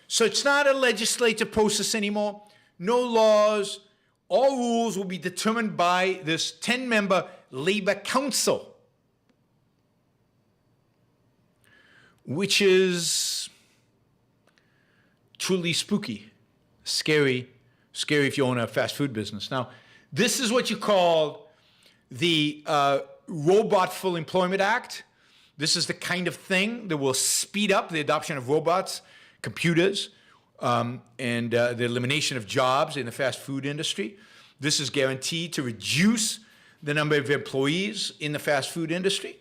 So it's not a legislative process anymore. No laws. All rules will be determined by this 10-member labor council, which is truly spooky, scary if you own a fast food business. Now, this is what you call the Robot Full Employment Act. This is the kind of thing that will speed up the adoption of robots, computers, and the elimination of jobs in the fast food industry. This is guaranteed to reduce the number of employees in the fast food industry.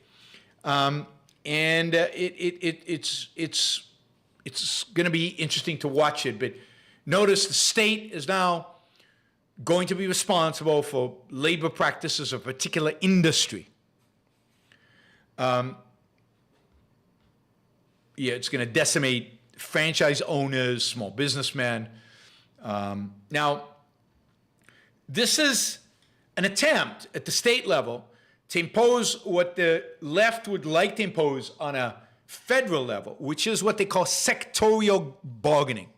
It's going to be interesting to watch it. But notice the state is now going to be responsible for labor practices of a particular industry. It's going to decimate franchise owners, small businessmen. Now, this is an attempt at the state level to impose what the left would like to impose on a federal level, which is what they call sectorial bargaining.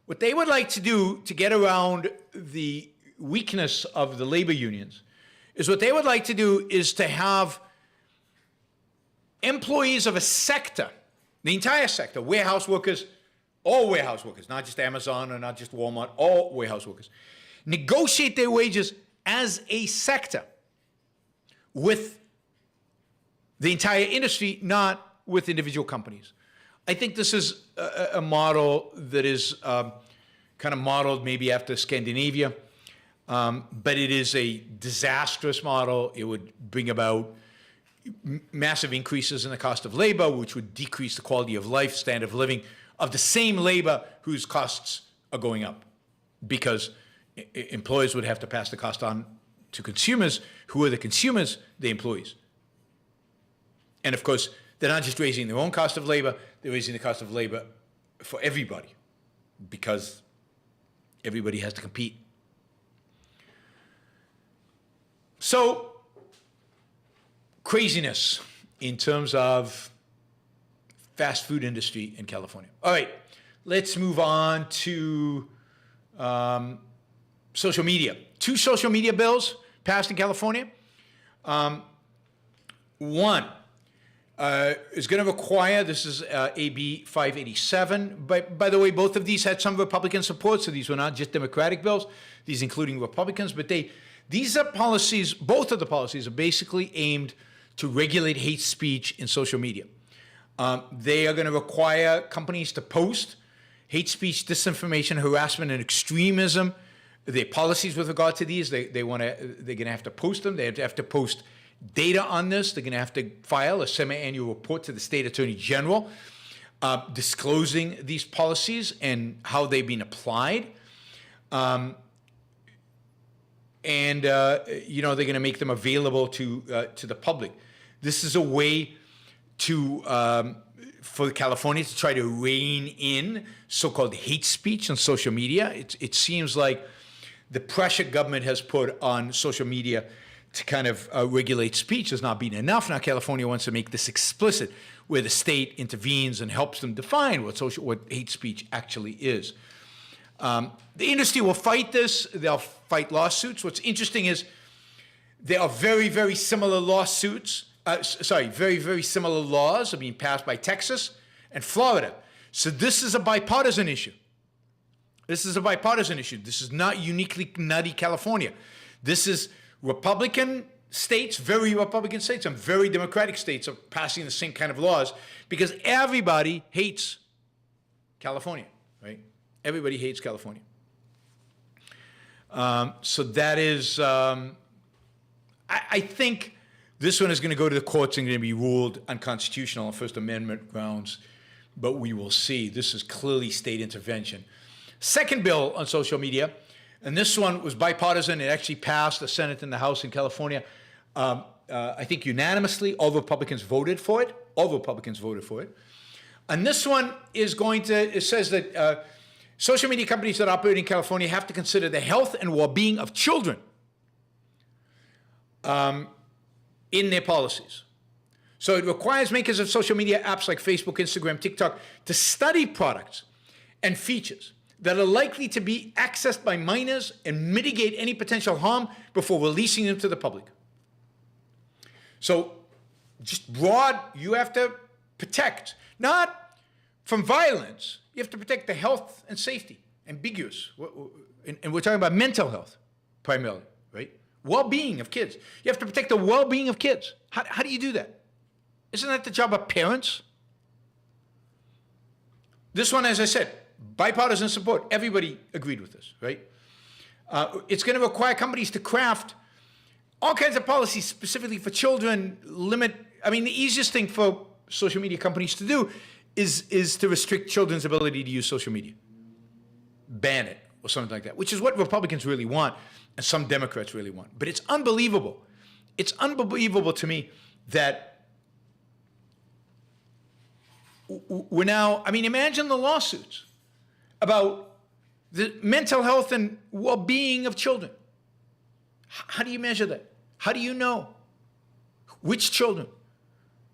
What they would like to do to get around the weakness of the labor unions is what they would like to do is to have employees of a sector, the entire sector, warehouse workers, all warehouse workers, not just Amazon or not just Walmart, all warehouse workers, negotiate their wages as a sector with the entire industry, not with individual companies. I think this is a model that is kind of modeled maybe after Scandinavia, but it is a disastrous model. It would bring about massive increases in the cost of labor, which would decrease the quality of life, standard of living of the same labor whose costs are going up, because employers would have to pass the cost on to consumers. Who are the consumers? The employees. And of course, they're not just raising their own cost of labor, they're raising the cost of labor for everybody, because everybody has to compete. So, craziness in terms of fast food industry in California. All right, let's move on to social media. 2 social media bills passed in California. One is going to require, this is AB 587. By the way, both of these had some Republican support, so these were not just Democratic bills, these including Republicans, but these are policies, both of the policies are basically aimed to regulate hate speech in social media. They are going to require companies to post hate speech, disinformation, harassment, and extremism. Their policies with regard to these, they're going to have to post them. They have to post data on this. They're going to have to file a semi-annual report to the state attorney general disclosing these policies and how they've been applied. And they're going to make them available to the public. This is a way for California to try to rein in so-called hate speech on social media. It seems like the pressure government has put on social media to kind of regulate speech has not been enough. Now California wants to make this explicit, where the state intervenes and helps them define what hate speech actually is. The industry will fight this. They'll fight lawsuits. What's interesting is there are very, very similar lawsuits. Very, very similar laws are being passed by Texas and Florida. So this is a bipartisan issue. This is a bipartisan issue. This is not uniquely nutty California. This is Republican states, very Republican states, and very Democratic states are passing the same kind of laws because everybody hates California, right? Everybody hates California. So that is, I think this one is going to go to the courts and going to be ruled unconstitutional on First Amendment grounds, but we will see. This is clearly state intervention. Second bill on social media, and this one was bipartisan. It actually passed the Senate and the House in California, I think unanimously. All Republicans voted for it. All Republicans voted for it. And this one is it says that social media companies that operate in California have to consider the health and well-being of children in their policies. So it requires makers of social media apps like Facebook, Instagram, TikTok to study products and features that are likely to be accessed by minors and mitigate any potential harm before releasing them to the public. So just broad, you have to protect, not from violence, you have to protect the health and safety, ambiguous. And we're talking about mental health primarily, right? Well-being of kids. You have to protect the well-being of kids. How do you do that? Isn't that the job of parents? This one, as I said, bipartisan support. Everybody agreed with this, right? It's going to require companies to craft all kinds of policies specifically for children, the easiest thing for social media companies to do is to restrict children's ability to use social media. Ban it or something like that, which is what Republicans really want and some Democrats really want. But it's unbelievable. It's unbelievable to me that we're now, imagine the lawsuits about the mental health and well-being of children. How do you measure that? How do you know? Which children?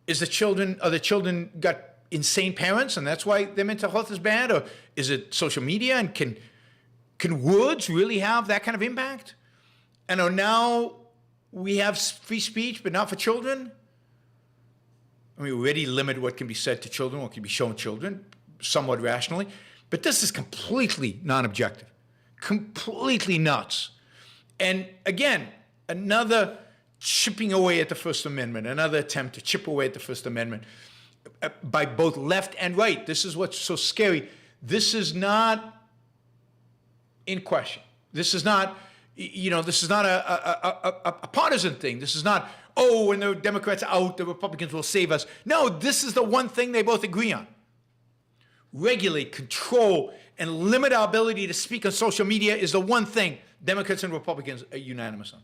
Are the children got insane parents and that's why their mental health is bad? Or is it social media? And can words really have that kind of impact? And now we have free speech, but not for children? We already limit what can be said to children, what can be shown children, somewhat rationally. But this is completely non-objective, completely nuts. And again, another chipping away at the First Amendment, another attempt to chip away at the First Amendment by both left and right. This is what's so scary. This is not in question. This is not, this is not a partisan thing. This is not, when the Democrats are out, the Republicans will save us. No, this is the one thing they both agree on. Regulate, control, and limit our ability to speak on social media is the one thing Democrats and Republicans are unanimous on.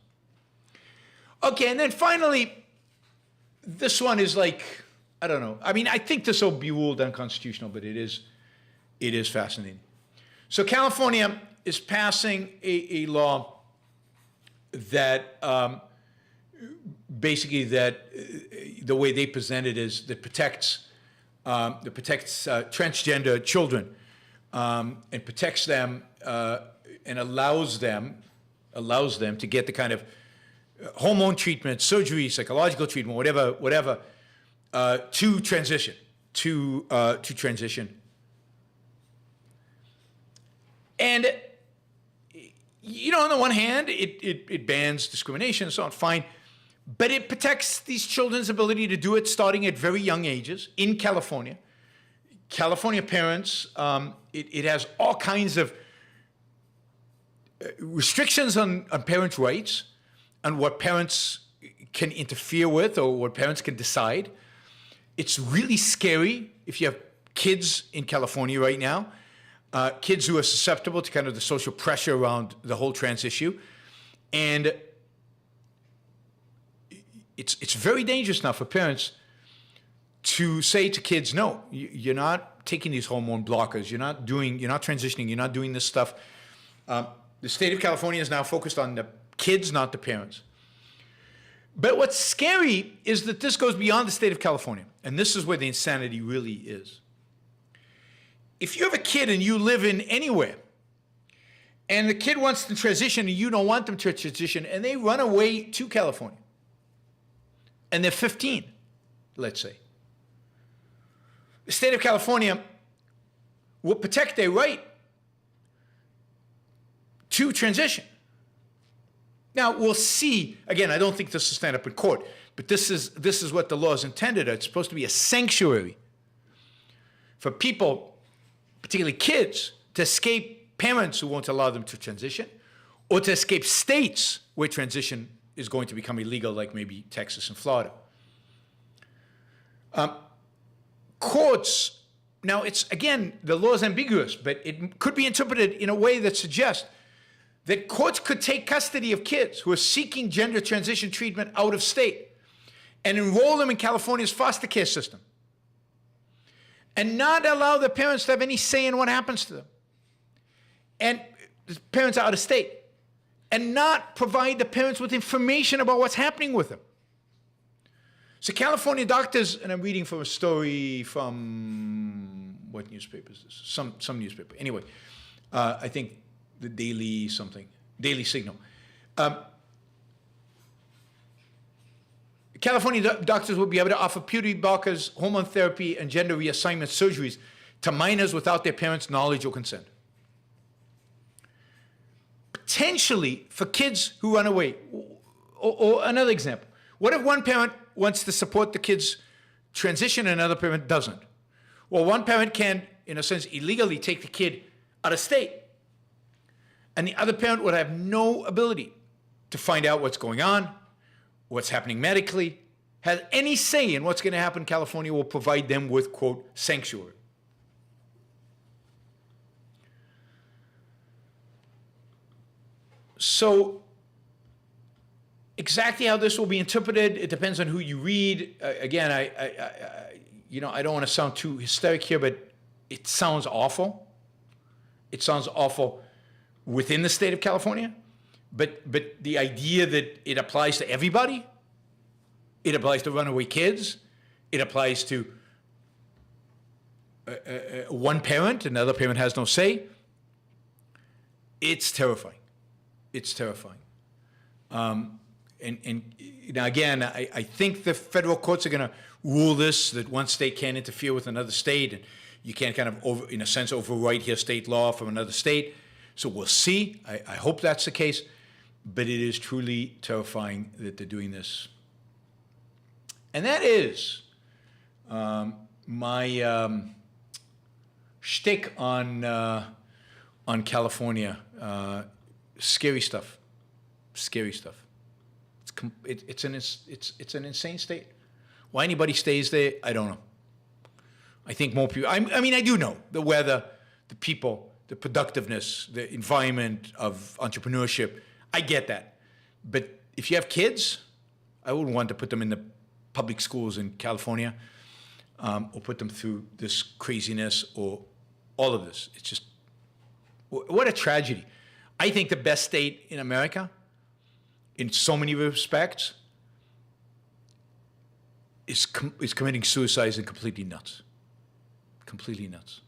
Okay, and then finally, this one is like, I don't know. I think this will be ruled unconstitutional, but it is fascinating. So California is passing a law that basically the way they present it is that protects transgender children and protects them and allows them to get the kind of hormone treatment, surgery, psychological treatment, whatever, to transition. And on the one hand, it bans discrimination and so on, fine. But it protects these children's ability to do it starting at very young ages in California. California parents, it has all kinds of restrictions on parents' rights, on what parents can interfere with or what parents can decide. It's really scary if you have kids in California right now, kids who are susceptible to kind of the social pressure around the whole trans issue. And it's very dangerous now for parents to say to kids, no, you're not taking these hormone blockers, you're not transitioning, you're not doing this stuff. The state of California is now focused on the kids, not the parents. But what's scary is that this goes beyond the state of California, and this is where the insanity really is. If you have a kid and you live in anywhere, and the kid wants to transition and you don't want them to transition, and they run away to California, and they're 15, let's say, the state of California will protect their right to transition. Now, we'll see. Again, I don't think this will stand up in court, but this is what the law is intended. It's supposed to be a sanctuary for people, particularly kids, to escape parents who won't allow them to transition, or to escape states where transition is going to become illegal, like maybe Texas and Florida. Courts, now the law is ambiguous, but it could be interpreted in a way that suggests that courts could take custody of kids who are seeking gender transition treatment out of state and enroll them in California's foster care system and not allow the parents to have any say in what happens to them. And the parents are out of state, and not provide the parents with information about what's happening with them. So California doctors, and I'm reading from a story from, what newspaper is this? Some newspaper. Anyway, I think the Daily Signal. California doctors will be able to offer puberty blockers, hormone therapy, and gender reassignment surgeries to minors without their parents' knowledge or consent. Potentially for kids who run away. Or another example. What if one parent wants to support the kid's transition and another parent doesn't? Well, one parent can, in a sense, illegally take the kid out of state, and the other parent would have no ability to find out what's going on, what's happening medically, has any say in what's going to happen. California will provide them with, quote, sanctuary. So exactly how this will be interpreted, it depends on who you read. Again, I don't want to sound too hysteric here, but it sounds awful. It sounds awful within the state of California, but the idea that it applies to everybody, it applies to runaway kids, it applies to one parent, another parent has no say, it's terrifying. It's terrifying. And now again, I think the federal courts are going to rule this, that one state can't interfere with another state, and you can't kind of, in a sense, overwrite here state law from another state. So we'll see. I hope that's the case. But it is truly terrifying that they're doing this. And that is my shtick on California. Scary stuff. Scary stuff. It's an insane state. Why anybody stays there, I don't know. I think more people. I mean, I do know the weather, the people, the productiveness, the environment of entrepreneurship. I get that. But if you have kids, I wouldn't want to put them in the public schools in California, or put them through this craziness or all of this. It's just, what a tragedy. I think the best state in America, in so many respects, is committing suicides and completely nuts. Completely nuts.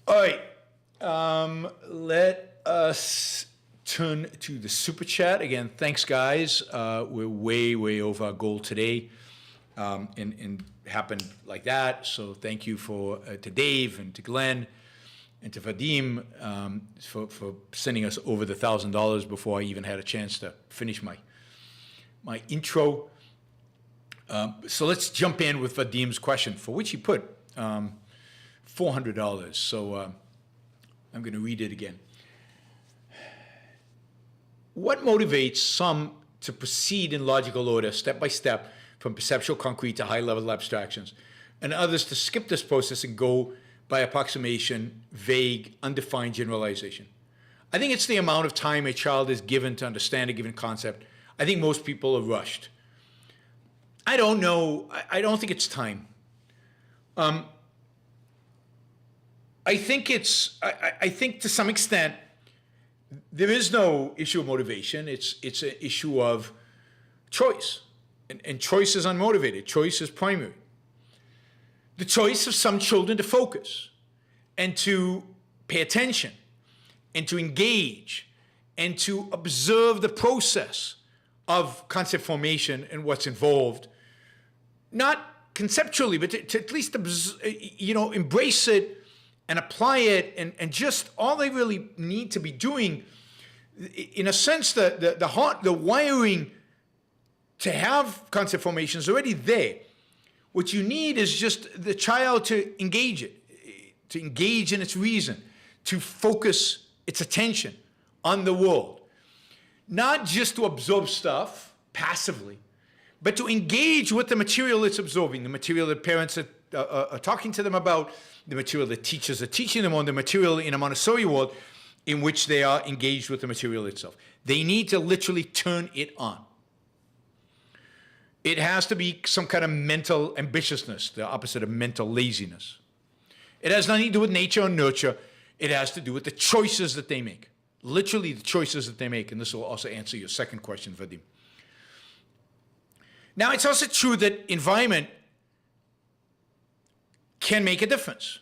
All right. Let us turn to the super chat. Again, thanks, guys. We're way over our goal today, and happened like that. So thank you to Dave and to Glenn and to Vadim for sending us over the $1,000 before I even had a chance to finish my intro. So let's jump in with Vadim's question, for which he put $400. So I'm going to read it again. what motivates some to proceed in logical order, step by step, from perceptual concrete to high-level abstractions, and others to skip this process and go by approximation, vague, undefined generalization? I think it's the amount of time a child is given to understand a given concept. I think most people are rushed. I don't know. I don't think it's time. I think I think to some extent, there is no issue of motivation. It's an issue of choice. And choice is unmotivated. Choice is primary. The choice of some children to focus and to pay attention and to engage and to observe the process of concept formation and what's involved, not conceptually, but to at least embrace it and apply it, and just all they really need to be doing, in a sense, the wiring to have concept formation is already there. What you need is just the child to engage it, to engage in its reason, to focus its attention on the world. Not just to absorb stuff passively, but to engage with the material it's absorbing, the material that parents are talking to them about, the material that teachers are teaching them on, the material in a Montessori world in which they are engaged with the material itself. They need to literally turn it on. It has to be some kind of mental ambitiousness, the opposite of mental laziness. It has nothing to do with nature or nurture. It has to do with the choices that they make. Literally the choices that they make. And this will also answer your second question, Vadim. Now, it's also true that environment can make a difference.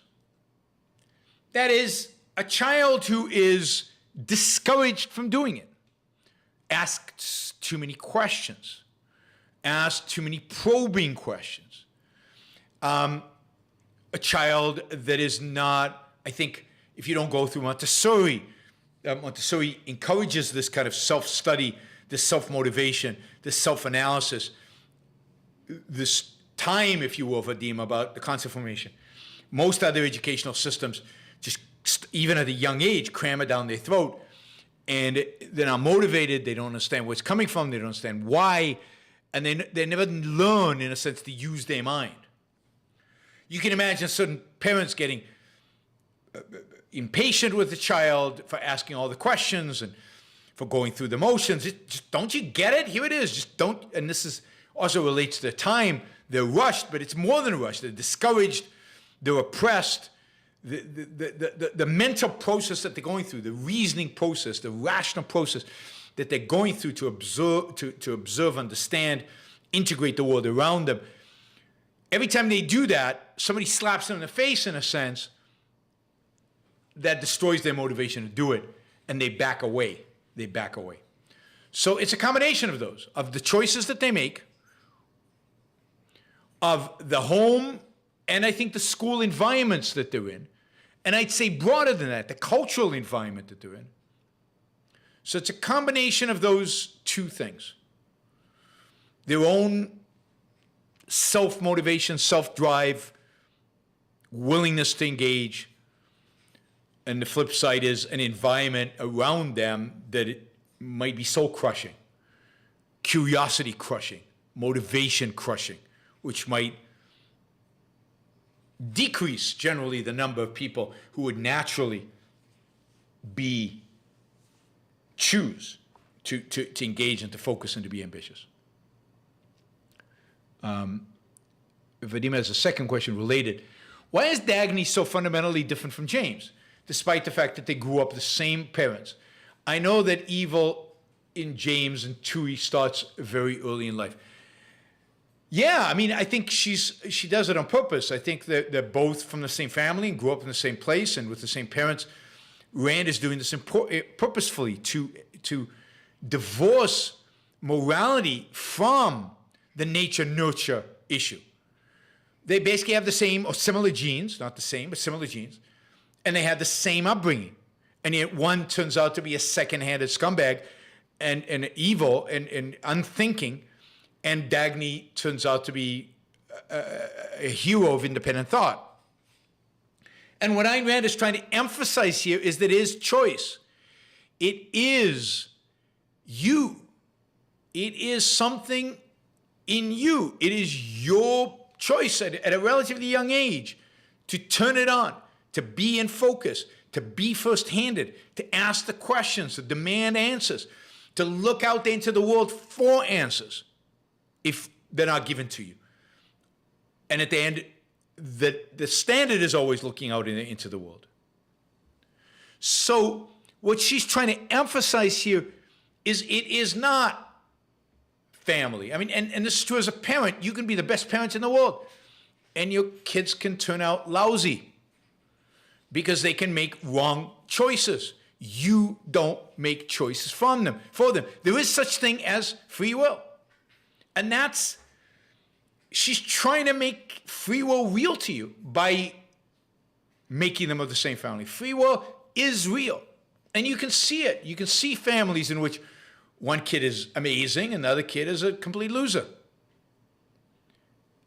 That is, a child who is discouraged from doing it, asks too many questions, asks too many probing questions. A child that is not, I think, if you don't go through Montessori, Montessori encourages this kind of self-study, this self-motivation, this self-analysis, this time, if you will, Vadim, about the concept formation. Most other educational systems just, even at a young age, cram it down their throat, and they're not motivated, they don't understand where it's coming from, they don't understand why, and they never learn, in a sense, to use their mind. You can imagine certain parents getting impatient with the child for asking all the questions and for going through the motions. Just, don't you get it? Here it is. Just don't. And this is also relates to the time. They're rushed, but it's more than rushed. They're discouraged. They're oppressed. The mental process that they're going through, the reasoning process, the rational process that they're going through to observe, understand, integrate the world around them. Every time they do that, somebody slaps them in the face, in a sense, that destroys their motivation to do it, and they back away. They back away. So it's a combination of those, of the choices that they make, of the home, and I think the school environments that they're in, and I'd say broader than that, the cultural environment that they're in. So it's a combination of those two things. Their own self-motivation, self-drive, willingness to engage, and the flip side is an environment around them that it might be soul-crushing, curiosity-crushing, motivation-crushing, which might decrease generally the number of people who would naturally choose to engage and to focus and to be ambitious. Vadim has a second question related. Why is Dagny so fundamentally different from James, despite the fact that they grew up with the same parents? I know that evil in James and Tui starts very early in life. Yeah, I mean, I think she does it on purpose. I think that they're both from the same family and grew up in the same place and with the same parents. Rand is doing this purposefully to divorce morality from the nature-nurture issue. They basically have the same or similar genes, not the same, but similar genes, and they have the same upbringing. And yet one turns out to be a second-handed scumbag and evil and unthinking, and Dagny turns out to be a hero of independent thought. And what Ayn Rand is trying to emphasize here is that it is choice. It is you. It is something in you. It is your choice at a relatively young age to turn it on, to be in focus, to be first-handed, to ask the questions, to demand answers, to look out there into the world for answers if they're not given to you. And at the end, the standard is always looking out into the world. So what she's trying to emphasize here is it is not family. I mean, and this is true as a parent. You can be the best parent in the world, and your kids can turn out lousy because they can make wrong choices. You don't make choices for them. There is such thing as free will. And she's trying to make free will real to you by making them of the same family. Free will is real. And you can see it. You can see families in which one kid is amazing and the other kid is a complete loser.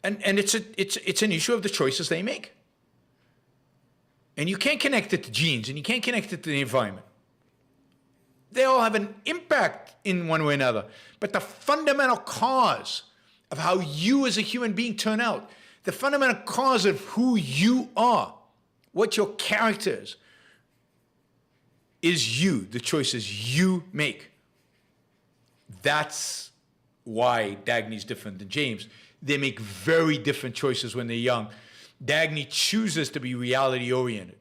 And it's an issue of the choices they make. And you can't connect it to genes, and you can't connect it to the environment. They all have an impact in one way or another. But the fundamental cause of how you as a human being turn out, the fundamental cause of who you are, what your character is you, the choices you make. That's why Dagny's different than James. They make very different choices when they're young. Dagny chooses to be reality-oriented.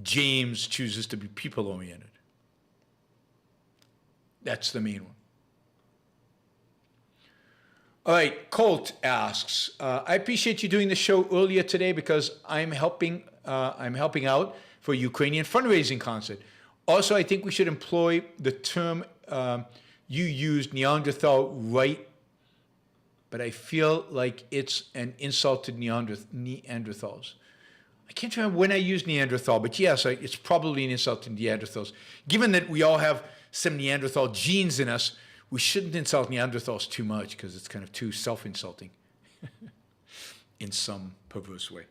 James chooses to be people-oriented. That's the main one. All right, Colt asks, I appreciate you doing the show earlier today because I'm helping out for a Ukrainian fundraising concert. Also, I think we should employ the term you used, Neanderthal, right? But I feel like it's an insult to Neanderthals. I can't remember when I used Neanderthal, but yes, it's probably an insult to Neanderthals. Given that we all have some Neanderthal genes in us, we shouldn't insult Neanderthals too much because it's kind of too self-insulting in some perverse way.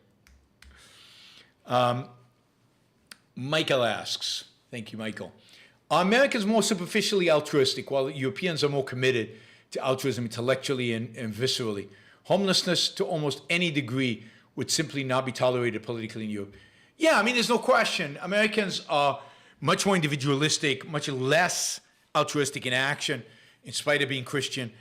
Michael asks, thank you, Michael. Are Americans more superficially altruistic while Europeans are more committed to altruism intellectually and viscerally? Homelessness to almost any degree would simply not be tolerated politically in Europe. Yeah, I mean, there's no question. Americans are much more individualistic, much less altruistic in action, in spite of being Christian.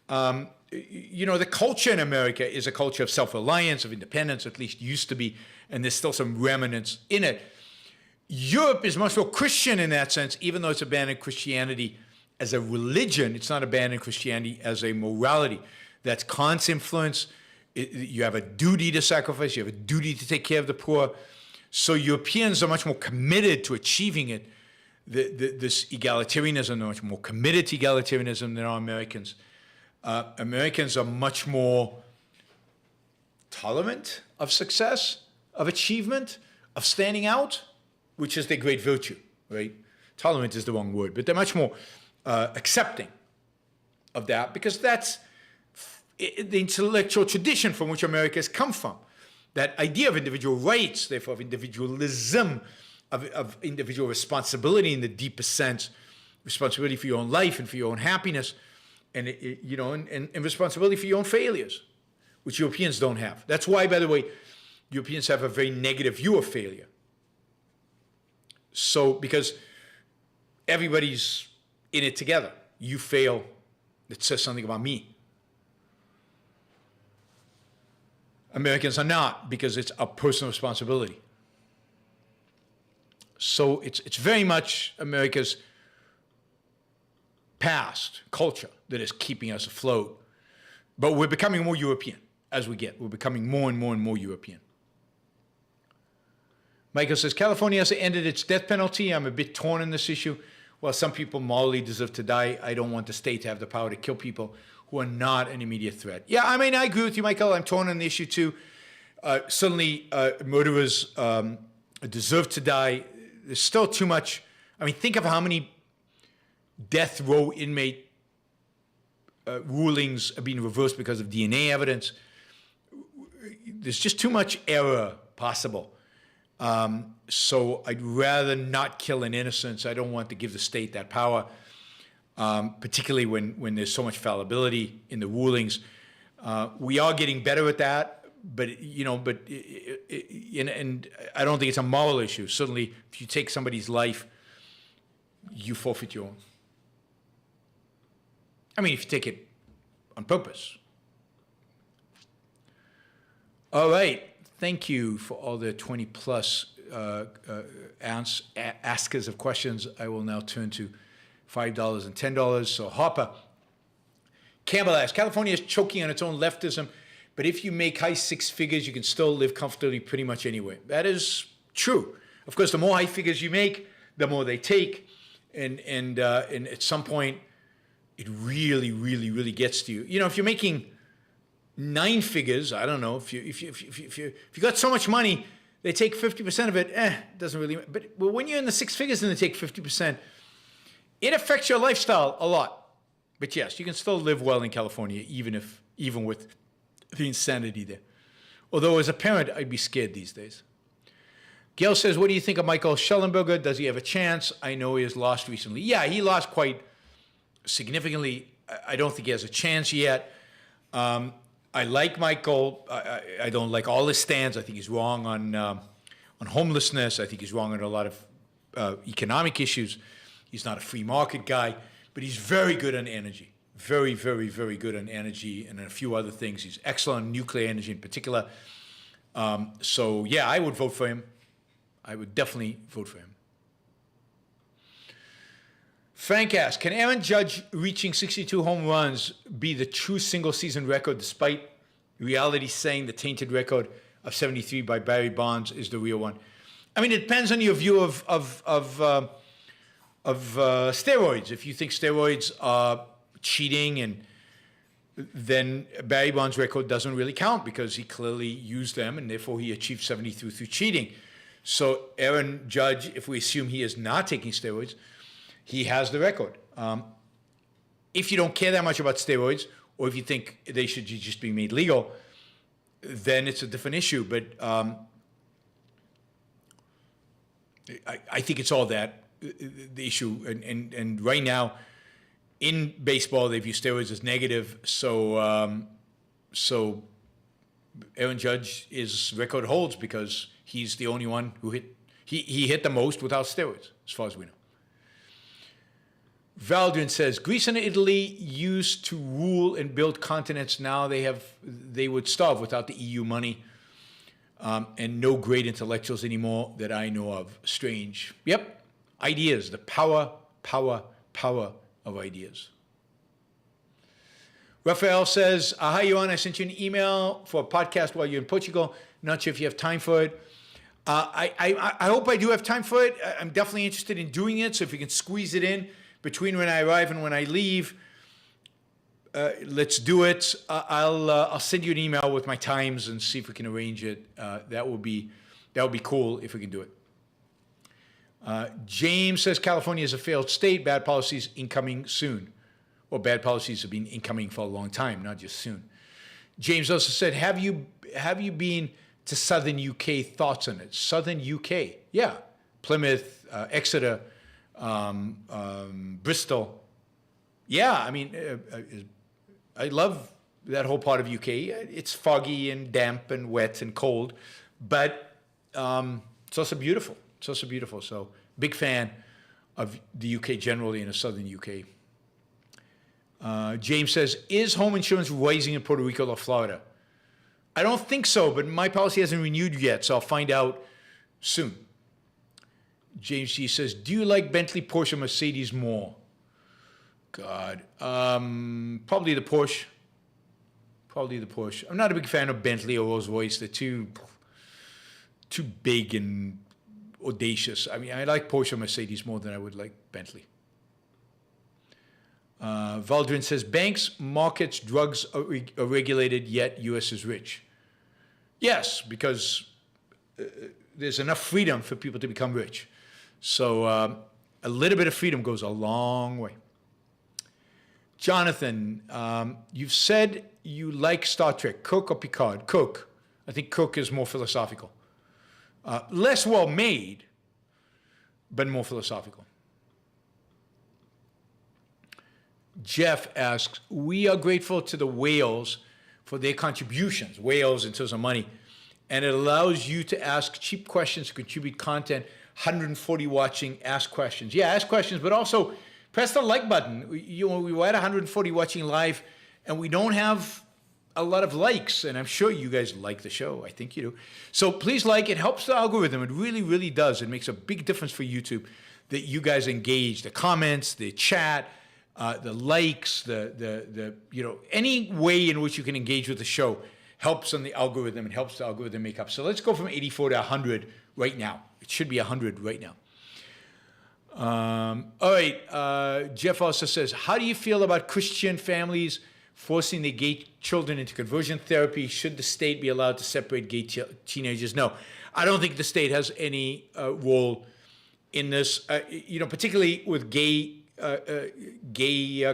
You know, the culture in America is a culture of self-reliance, of independence, at least used to be, and there's still some remnants in it. Europe is much more Christian in that sense, even though it's abandoned Christianity as a religion. It's not abandoned Christianity as a morality. That's Kant's influence. You have a duty to sacrifice. You have a duty to take care of the poor. So Europeans are much more committed to achieving it. This egalitarianism, they're much more committed to egalitarianism than are Americans. Americans are much more tolerant of success, of achievement, of standing out, which is their great virtue, right? Tolerant is the wrong word, but they're much more accepting of that because that's the intellectual tradition from which America has come from. That idea of individual rights, therefore of individualism, of individual responsibility in the deepest sense, responsibility for your own life and for your own happiness, and you know, and responsibility for your own failures, which Europeans don't have. That's why, by the way, Europeans have a very negative view of failure. So, because everybody's in it together. You fail, it says something about me. Americans are not, because it's a personal responsibility. So it's very much America's past culture that is keeping us afloat. But we're becoming more European as we get. We're becoming more and more and more European. Michael says, California has ended its death penalty. I'm a bit torn on this issue. While some people morally deserve to die, I don't want the state to have the power to kill people who are not an immediate threat. Yeah, I mean, I agree with you, Michael. I'm torn on the issue, too. Certainly, murderers deserve to die. There's still too much. I mean, think of how many death row inmate rulings are being reversed because of DNA evidence. There's just too much error possible. So I'd rather not kill an innocent. I don't want to give the state that power, particularly when there's so much fallibility in the rulings. We are getting better at that, but and I don't think it's a moral issue. Certainly, if you take somebody's life, you forfeit your own. I mean, if you take it on purpose. All right. Thank you for all the 20 plus askers of questions. I will now turn to $5 and $10. So Hopper. Campbell asks, California is choking on its own leftism, but if you make high six figures, you can still live comfortably pretty much anywhere. That is true. Of course, the more high figures you make, the more they take. And at some point, it really, really, really gets to you. You know, if you're making 9 figures, I don't know, if you got so much money, they take 50% of it, doesn't really, but when you're in the 6 figures and they take 50%, it affects your lifestyle a lot. But yes, you can still live well in California, even with the insanity there. Although as a parent, I'd be scared these days. Gail says, what do you think of Michael Schellenberger? Does he have a chance? I know he has lost recently. Yeah, he lost quite significantly. I don't think he has a chance yet. I like Michael. I don't like all his stands. I think he's wrong on homelessness. I think he's wrong on a lot of economic issues. He's not a free market guy, but he's very good on energy. Very, very, very good on energy and a few other things. He's excellent on nuclear energy in particular. So, yeah, I would vote for him. I would definitely vote for him. Frank asks, can Aaron Judge reaching 62 home runs be the true single-season record, despite reality saying the tainted record of 73 by Barry Bonds is the real one? I mean, it depends on your view of steroids. If you think steroids are cheating, and then Barry Bonds' record doesn't really count because he clearly used them, and therefore he achieved 73 through cheating. So Aaron Judge, if we assume he is not taking steroids, he has the record. If you don't care that much about steroids, or if you think they should just be made legal, then it's a different issue. But I think it's all that, the issue. And right now, in baseball, they view steroids as negative. So Aaron Judge's record holds because he's the only one who he hit the most without steroids, as far as we know. Valdrin says, Greece and Italy used to rule and build continents. Now they would starve without the EU money, and no great intellectuals anymore that I know of. Strange. Yep. Ideas, the power of ideas. Raphael says, hi, Yohan. I sent you an email for a podcast while you're in Portugal. Not sure if you have time for it. I hope I do have time for it. I'm definitely interested in doing it, so if you can squeeze it in between when I arrive and when I leave, let's do it. I'll send you an email with my times and see if we can arrange it. That would be cool if we can do it. James says California is a failed state. Bad policies incoming soon. Well, bad policies have been incoming for a long time, not just soon. James also said, have you been to Southern UK? Thoughts on it? Southern UK, yeah. Plymouth, Exeter, Bristol. Yeah, I mean, I love that whole part of UK. It's foggy and damp and wet and cold, but it's also beautiful. It's also beautiful. So big fan of the UK generally and the Southern UK. James says, is home insurance rising in Puerto Rico or Florida? I don't think so, but my policy hasn't renewed yet, so I'll find out soon. James G says, do you like Bentley, Porsche, Mercedes more? God, probably the Porsche. Probably the Porsche. I'm not a big fan of Bentley or Rolls-Royce. They're too big and audacious. I mean, I like Porsche or Mercedes more than I would like Bentley. Valdrin says, banks, markets, drugs are regulated, yet U.S. is rich. Yes, because there's enough freedom for people to become rich. So a little bit of freedom goes a long way. Jonathan, you've said you like Star Trek. Kirk or Picard? Kirk. I think Kirk is more philosophical. Less well made, but more philosophical. Jeff asks, we are grateful to the whales for their contributions, whales in terms of money, and it allows you to ask cheap questions to contribute content. 140 watching, ask questions. Yeah, ask questions, but also press the like button. We were at 140 watching live, and we don't have a lot of likes, and I'm sure you guys like the show. I think you do. So please like. It helps the algorithm. It really, really does. It makes a big difference for YouTube that you guys engage, the comments, the chat, the likes, the any way in which you can engage with the show helps on the algorithm and helps the algorithm make up. So let's go from 84 to 100 right now. It should be 100 right now. All right. Jeff also says, how do you feel about Christian families forcing their gay children into conversion therapy? Should the state be allowed to separate gay teenagers? No, I don't think the state has any role in this. Particularly with gay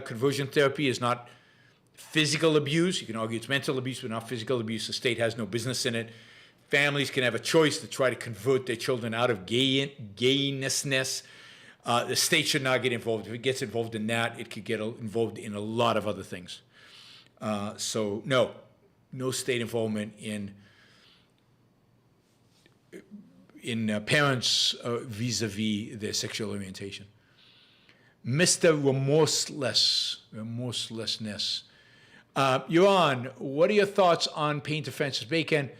conversion therapy is not physical abuse. You can argue it's mental abuse, but not physical abuse. The state has no business in it. Families can have a choice to try to convert their children out of gaynessness. The state should not get involved. If it gets involved in that, it could get involved in a lot of other things. So no state involvement in parents vis-a-vis their sexual orientation. Mr. Remorselessness. You're on. What are your thoughts on Painter Francis Bacon?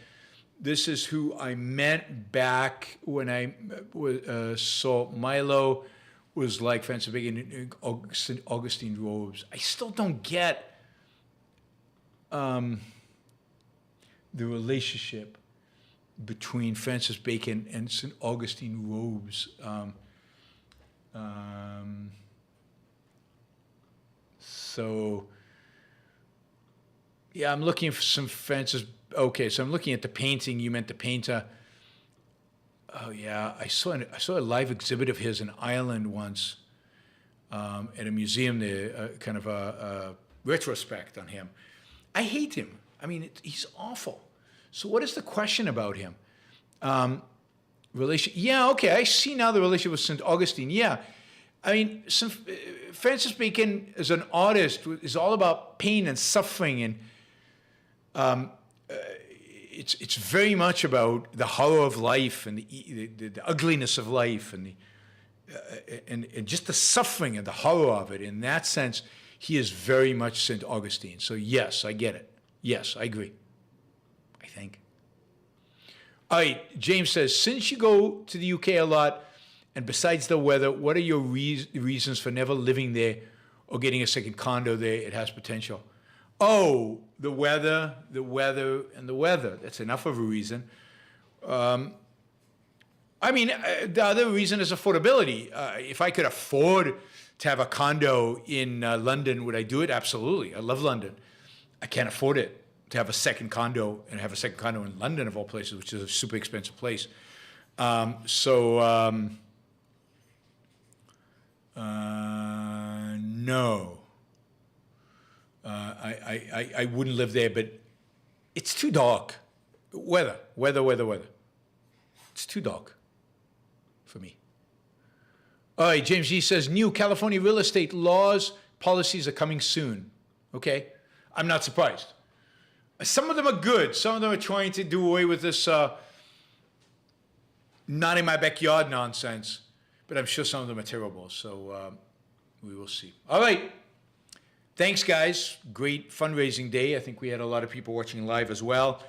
This is who I meant back when I saw Milo was like Francis Bacon in Augustine robes. I still don't get the relationship between Francis Bacon and St. Augustine robes. So, yeah, I'm looking for some Francis. Okay, so I'm looking at the painting. You meant the painter. Oh yeah, I saw a live exhibit of his in Ireland once at a museum there, kind of a retrospect on him. I hate him. I mean, he's awful. So what is the question about him? Yeah, okay, I see now the relationship with St. Augustine. Yeah, I mean, Francis Bacon as an artist is all about pain and suffering, and it's very much about the horror of life and the ugliness of life and and just the suffering and the horror of it. In that sense, he is very much St. Augustine. So yes, I get it. Yes, I agree. I think. All right, James says, since you go to the UK a lot, and besides the weather, what are your reasons for never living there or getting a second condo there? It has potential. Oh, the weather, and the weather. That's enough of a reason. I mean, the other reason is affordability. If I could afford to have a condo in London, would I do it? Absolutely. I love London. I can't afford it to have a second condo and have a second condo in London, of all places, which is a super expensive place. No. I wouldn't live there, but it's too dark. Weather. It's too dark for me. All right, James G says, new California real estate laws, policies are coming soon. Okay, I'm not surprised. Some of them are good. Some of them are trying to do away with this not in my backyard nonsense, but I'm sure some of them are terrible. So we will see. All right. Thanks, guys. Great fundraising day. I think we had a lot of people watching live as well.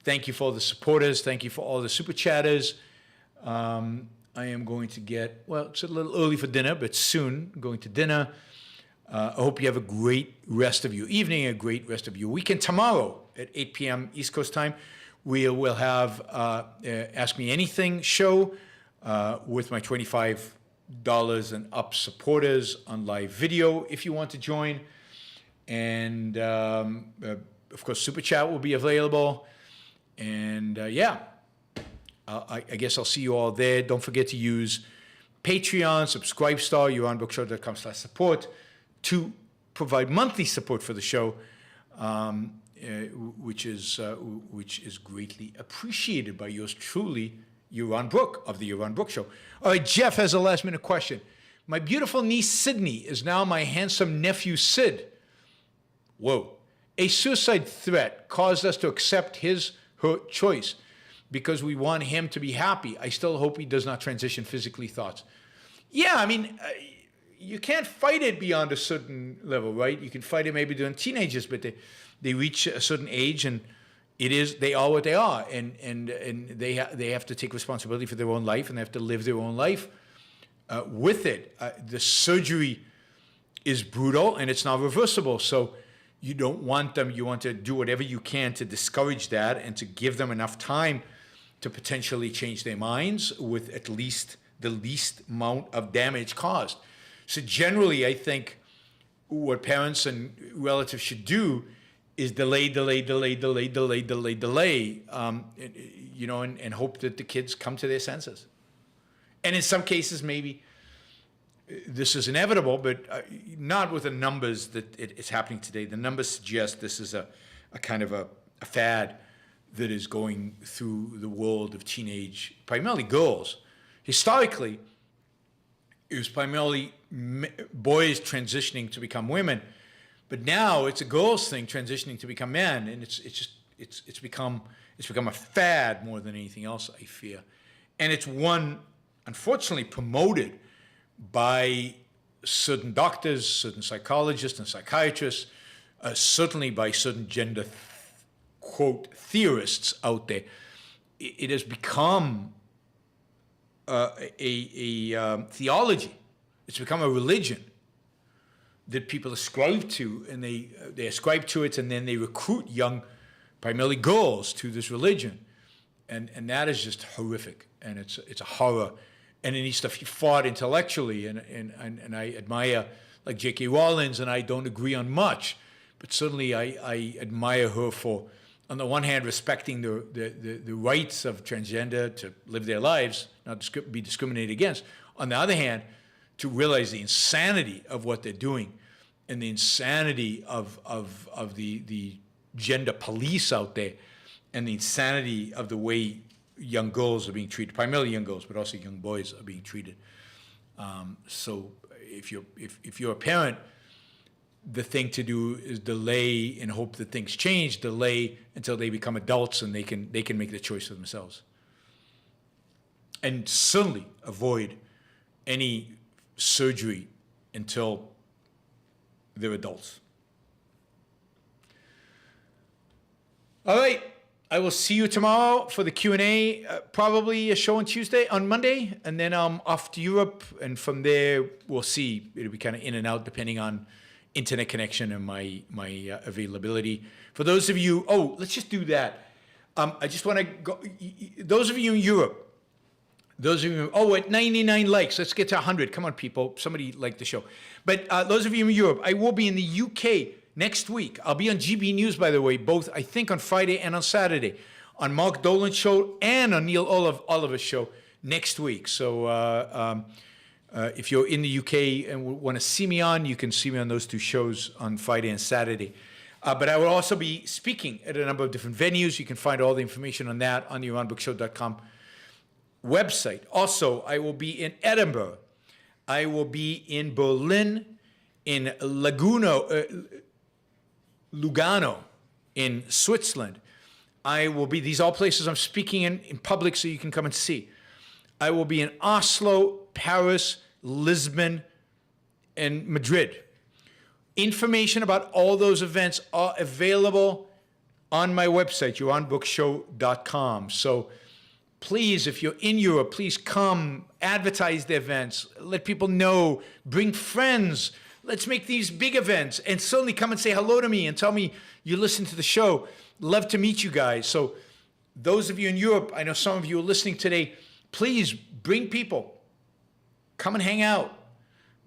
Thank you for all the supporters. Thank you for all the super chatters. I am going to get, well, it's a little early for dinner, but soon going to dinner. I hope you have a great rest of your evening, a great rest of your weekend. Tomorrow at 8 p.m. East Coast time, we will have Ask Me Anything show with my $25 and up supporters on live video if you want to join. And, of course, Super Chat will be available. And, yeah, I guess I'll see you all there. Don't forget to use Patreon, Subscribestar, youronbookshow.com/support to provide monthly support for the show, which is greatly appreciated by yours truly, Yaron Brook of the Yaron Brook Show. All right, Jeff has a last-minute question. My beautiful niece, Sydney, is now my handsome nephew, Sid. Whoa. A suicide threat caused us to accept her choice because we want him to be happy. I still hope he does not transition physically, thoughts. Yeah, I mean, you can't fight it beyond a certain level, right? You can fight it maybe during teenagers, but they reach a certain age and they are what they are, and they have to take responsibility for their own life, and they have to live their own life with it. The surgery is brutal, and it's not reversible, so you don't want them. You want to do whatever you can to discourage that and to give them enough time to potentially change their minds with at least the least amount of damage caused. So generally, I think what parents and relatives should do is delay, and hope that the kids come to their senses. And in some cases, maybe this is inevitable, but not with the numbers that it's happening today. The numbers suggest this is a kind of a fad that is going through the world of teenage, primarily girls. Historically, it was primarily boys transitioning to become women, but now it's a girls thing transitioning to become men, and it's become a fad more than anything else, I fear, and it's one unfortunately promoted by certain doctors, certain psychologists and psychiatrists, certainly by certain gender quote theorists out there. It has become a theology. It's become a religion that people ascribe to, and they ascribe to it, and then they recruit young, primarily girls, to this religion, and that is just horrific, and it's a horror, and it needs to be fought intellectually, and I admire like J.K. Rowling, and I don't agree on much, but certainly I admire her for, on the one hand, respecting the rights of transgender to live their lives, not be discriminated against. On the other hand, to realize the insanity of what they're doing and the insanity of the gender police out there and the insanity of the way young girls are being treated, primarily young girls, but also young boys are being treated. So if you're a parent, the thing to do is delay and hope that things change, delay until they become adults and they can make the choice for themselves. And certainly avoid any surgery until they're adults. All right, I will see you tomorrow for the Q&A, probably a show on Monday, and then I'm off to Europe, and from there we'll see. It'll be kind of in and out depending on internet connection and my availability. For those of you, let's just do that. I just want to go, those of you in Europe, at 99 likes, let's get to 100. Come on, people. Somebody like the show. But those of you in Europe, I will be in the UK next week. I'll be on GB News, by the way, both, I think, on Friday and on Saturday, on Mark Dolan's show and on Neil Oliver's show next week. So if you're in the UK and want to see me on, you can see me on those two shows on Friday and Saturday. But I will also be speaking at a number of different venues. You can find all the information on that on the YaronBrookShow.com website. Also, I will be in Edinburgh. I will be in Berlin, in Lugano, in Switzerland. I will be, these are all places I'm speaking in public so you can come and see. I will be in Oslo, Paris, Lisbon, and Madrid. Information about all those events are available on my website, YaronBrookShow.com. So please, if you're in Europe, please come, advertise the events, let people know, bring friends. Let's make these big events, and certainly come and say hello to me and tell me you listen to the show. Love to meet you guys. So those of you in Europe, I know some of you are listening today, please bring people. Come and hang out.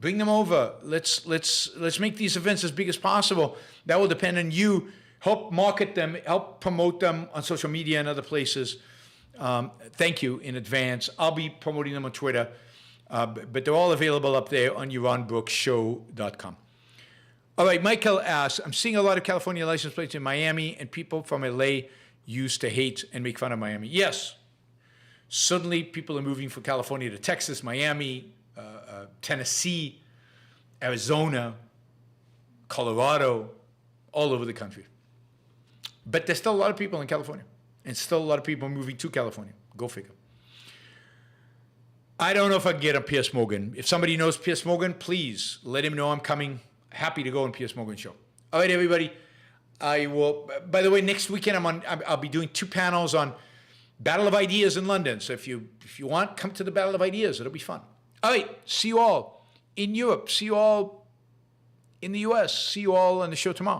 Bring them over. Let's make these events as big as possible. That will depend on you. Help market them, help promote them on social media and other places. Thank you in advance. I'll be promoting them on Twitter, but they're all available up there on YaronBrookShow.com. All right, Michael asks, I'm seeing a lot of California license plates in Miami, and people from LA used to hate and make fun of Miami. Yes, Suddenly, people are moving from California to Texas, Miami, Tennessee, Arizona, Colorado, all over the country. But there's still a lot of people in California, and still a lot of people moving to California. Go figure. I don't know if I can get on Piers Morgan. If somebody knows Piers Morgan, please let him know I'm coming. Happy to go on Piers Morgan show. All right, everybody. I will. By the way, next weekend I'll be doing 2 panels on Battle of Ideas in London. So if you want, come to the Battle of Ideas. It'll be fun. All right. See you all in Europe. See you all in the U.S. See you all on the show tomorrow.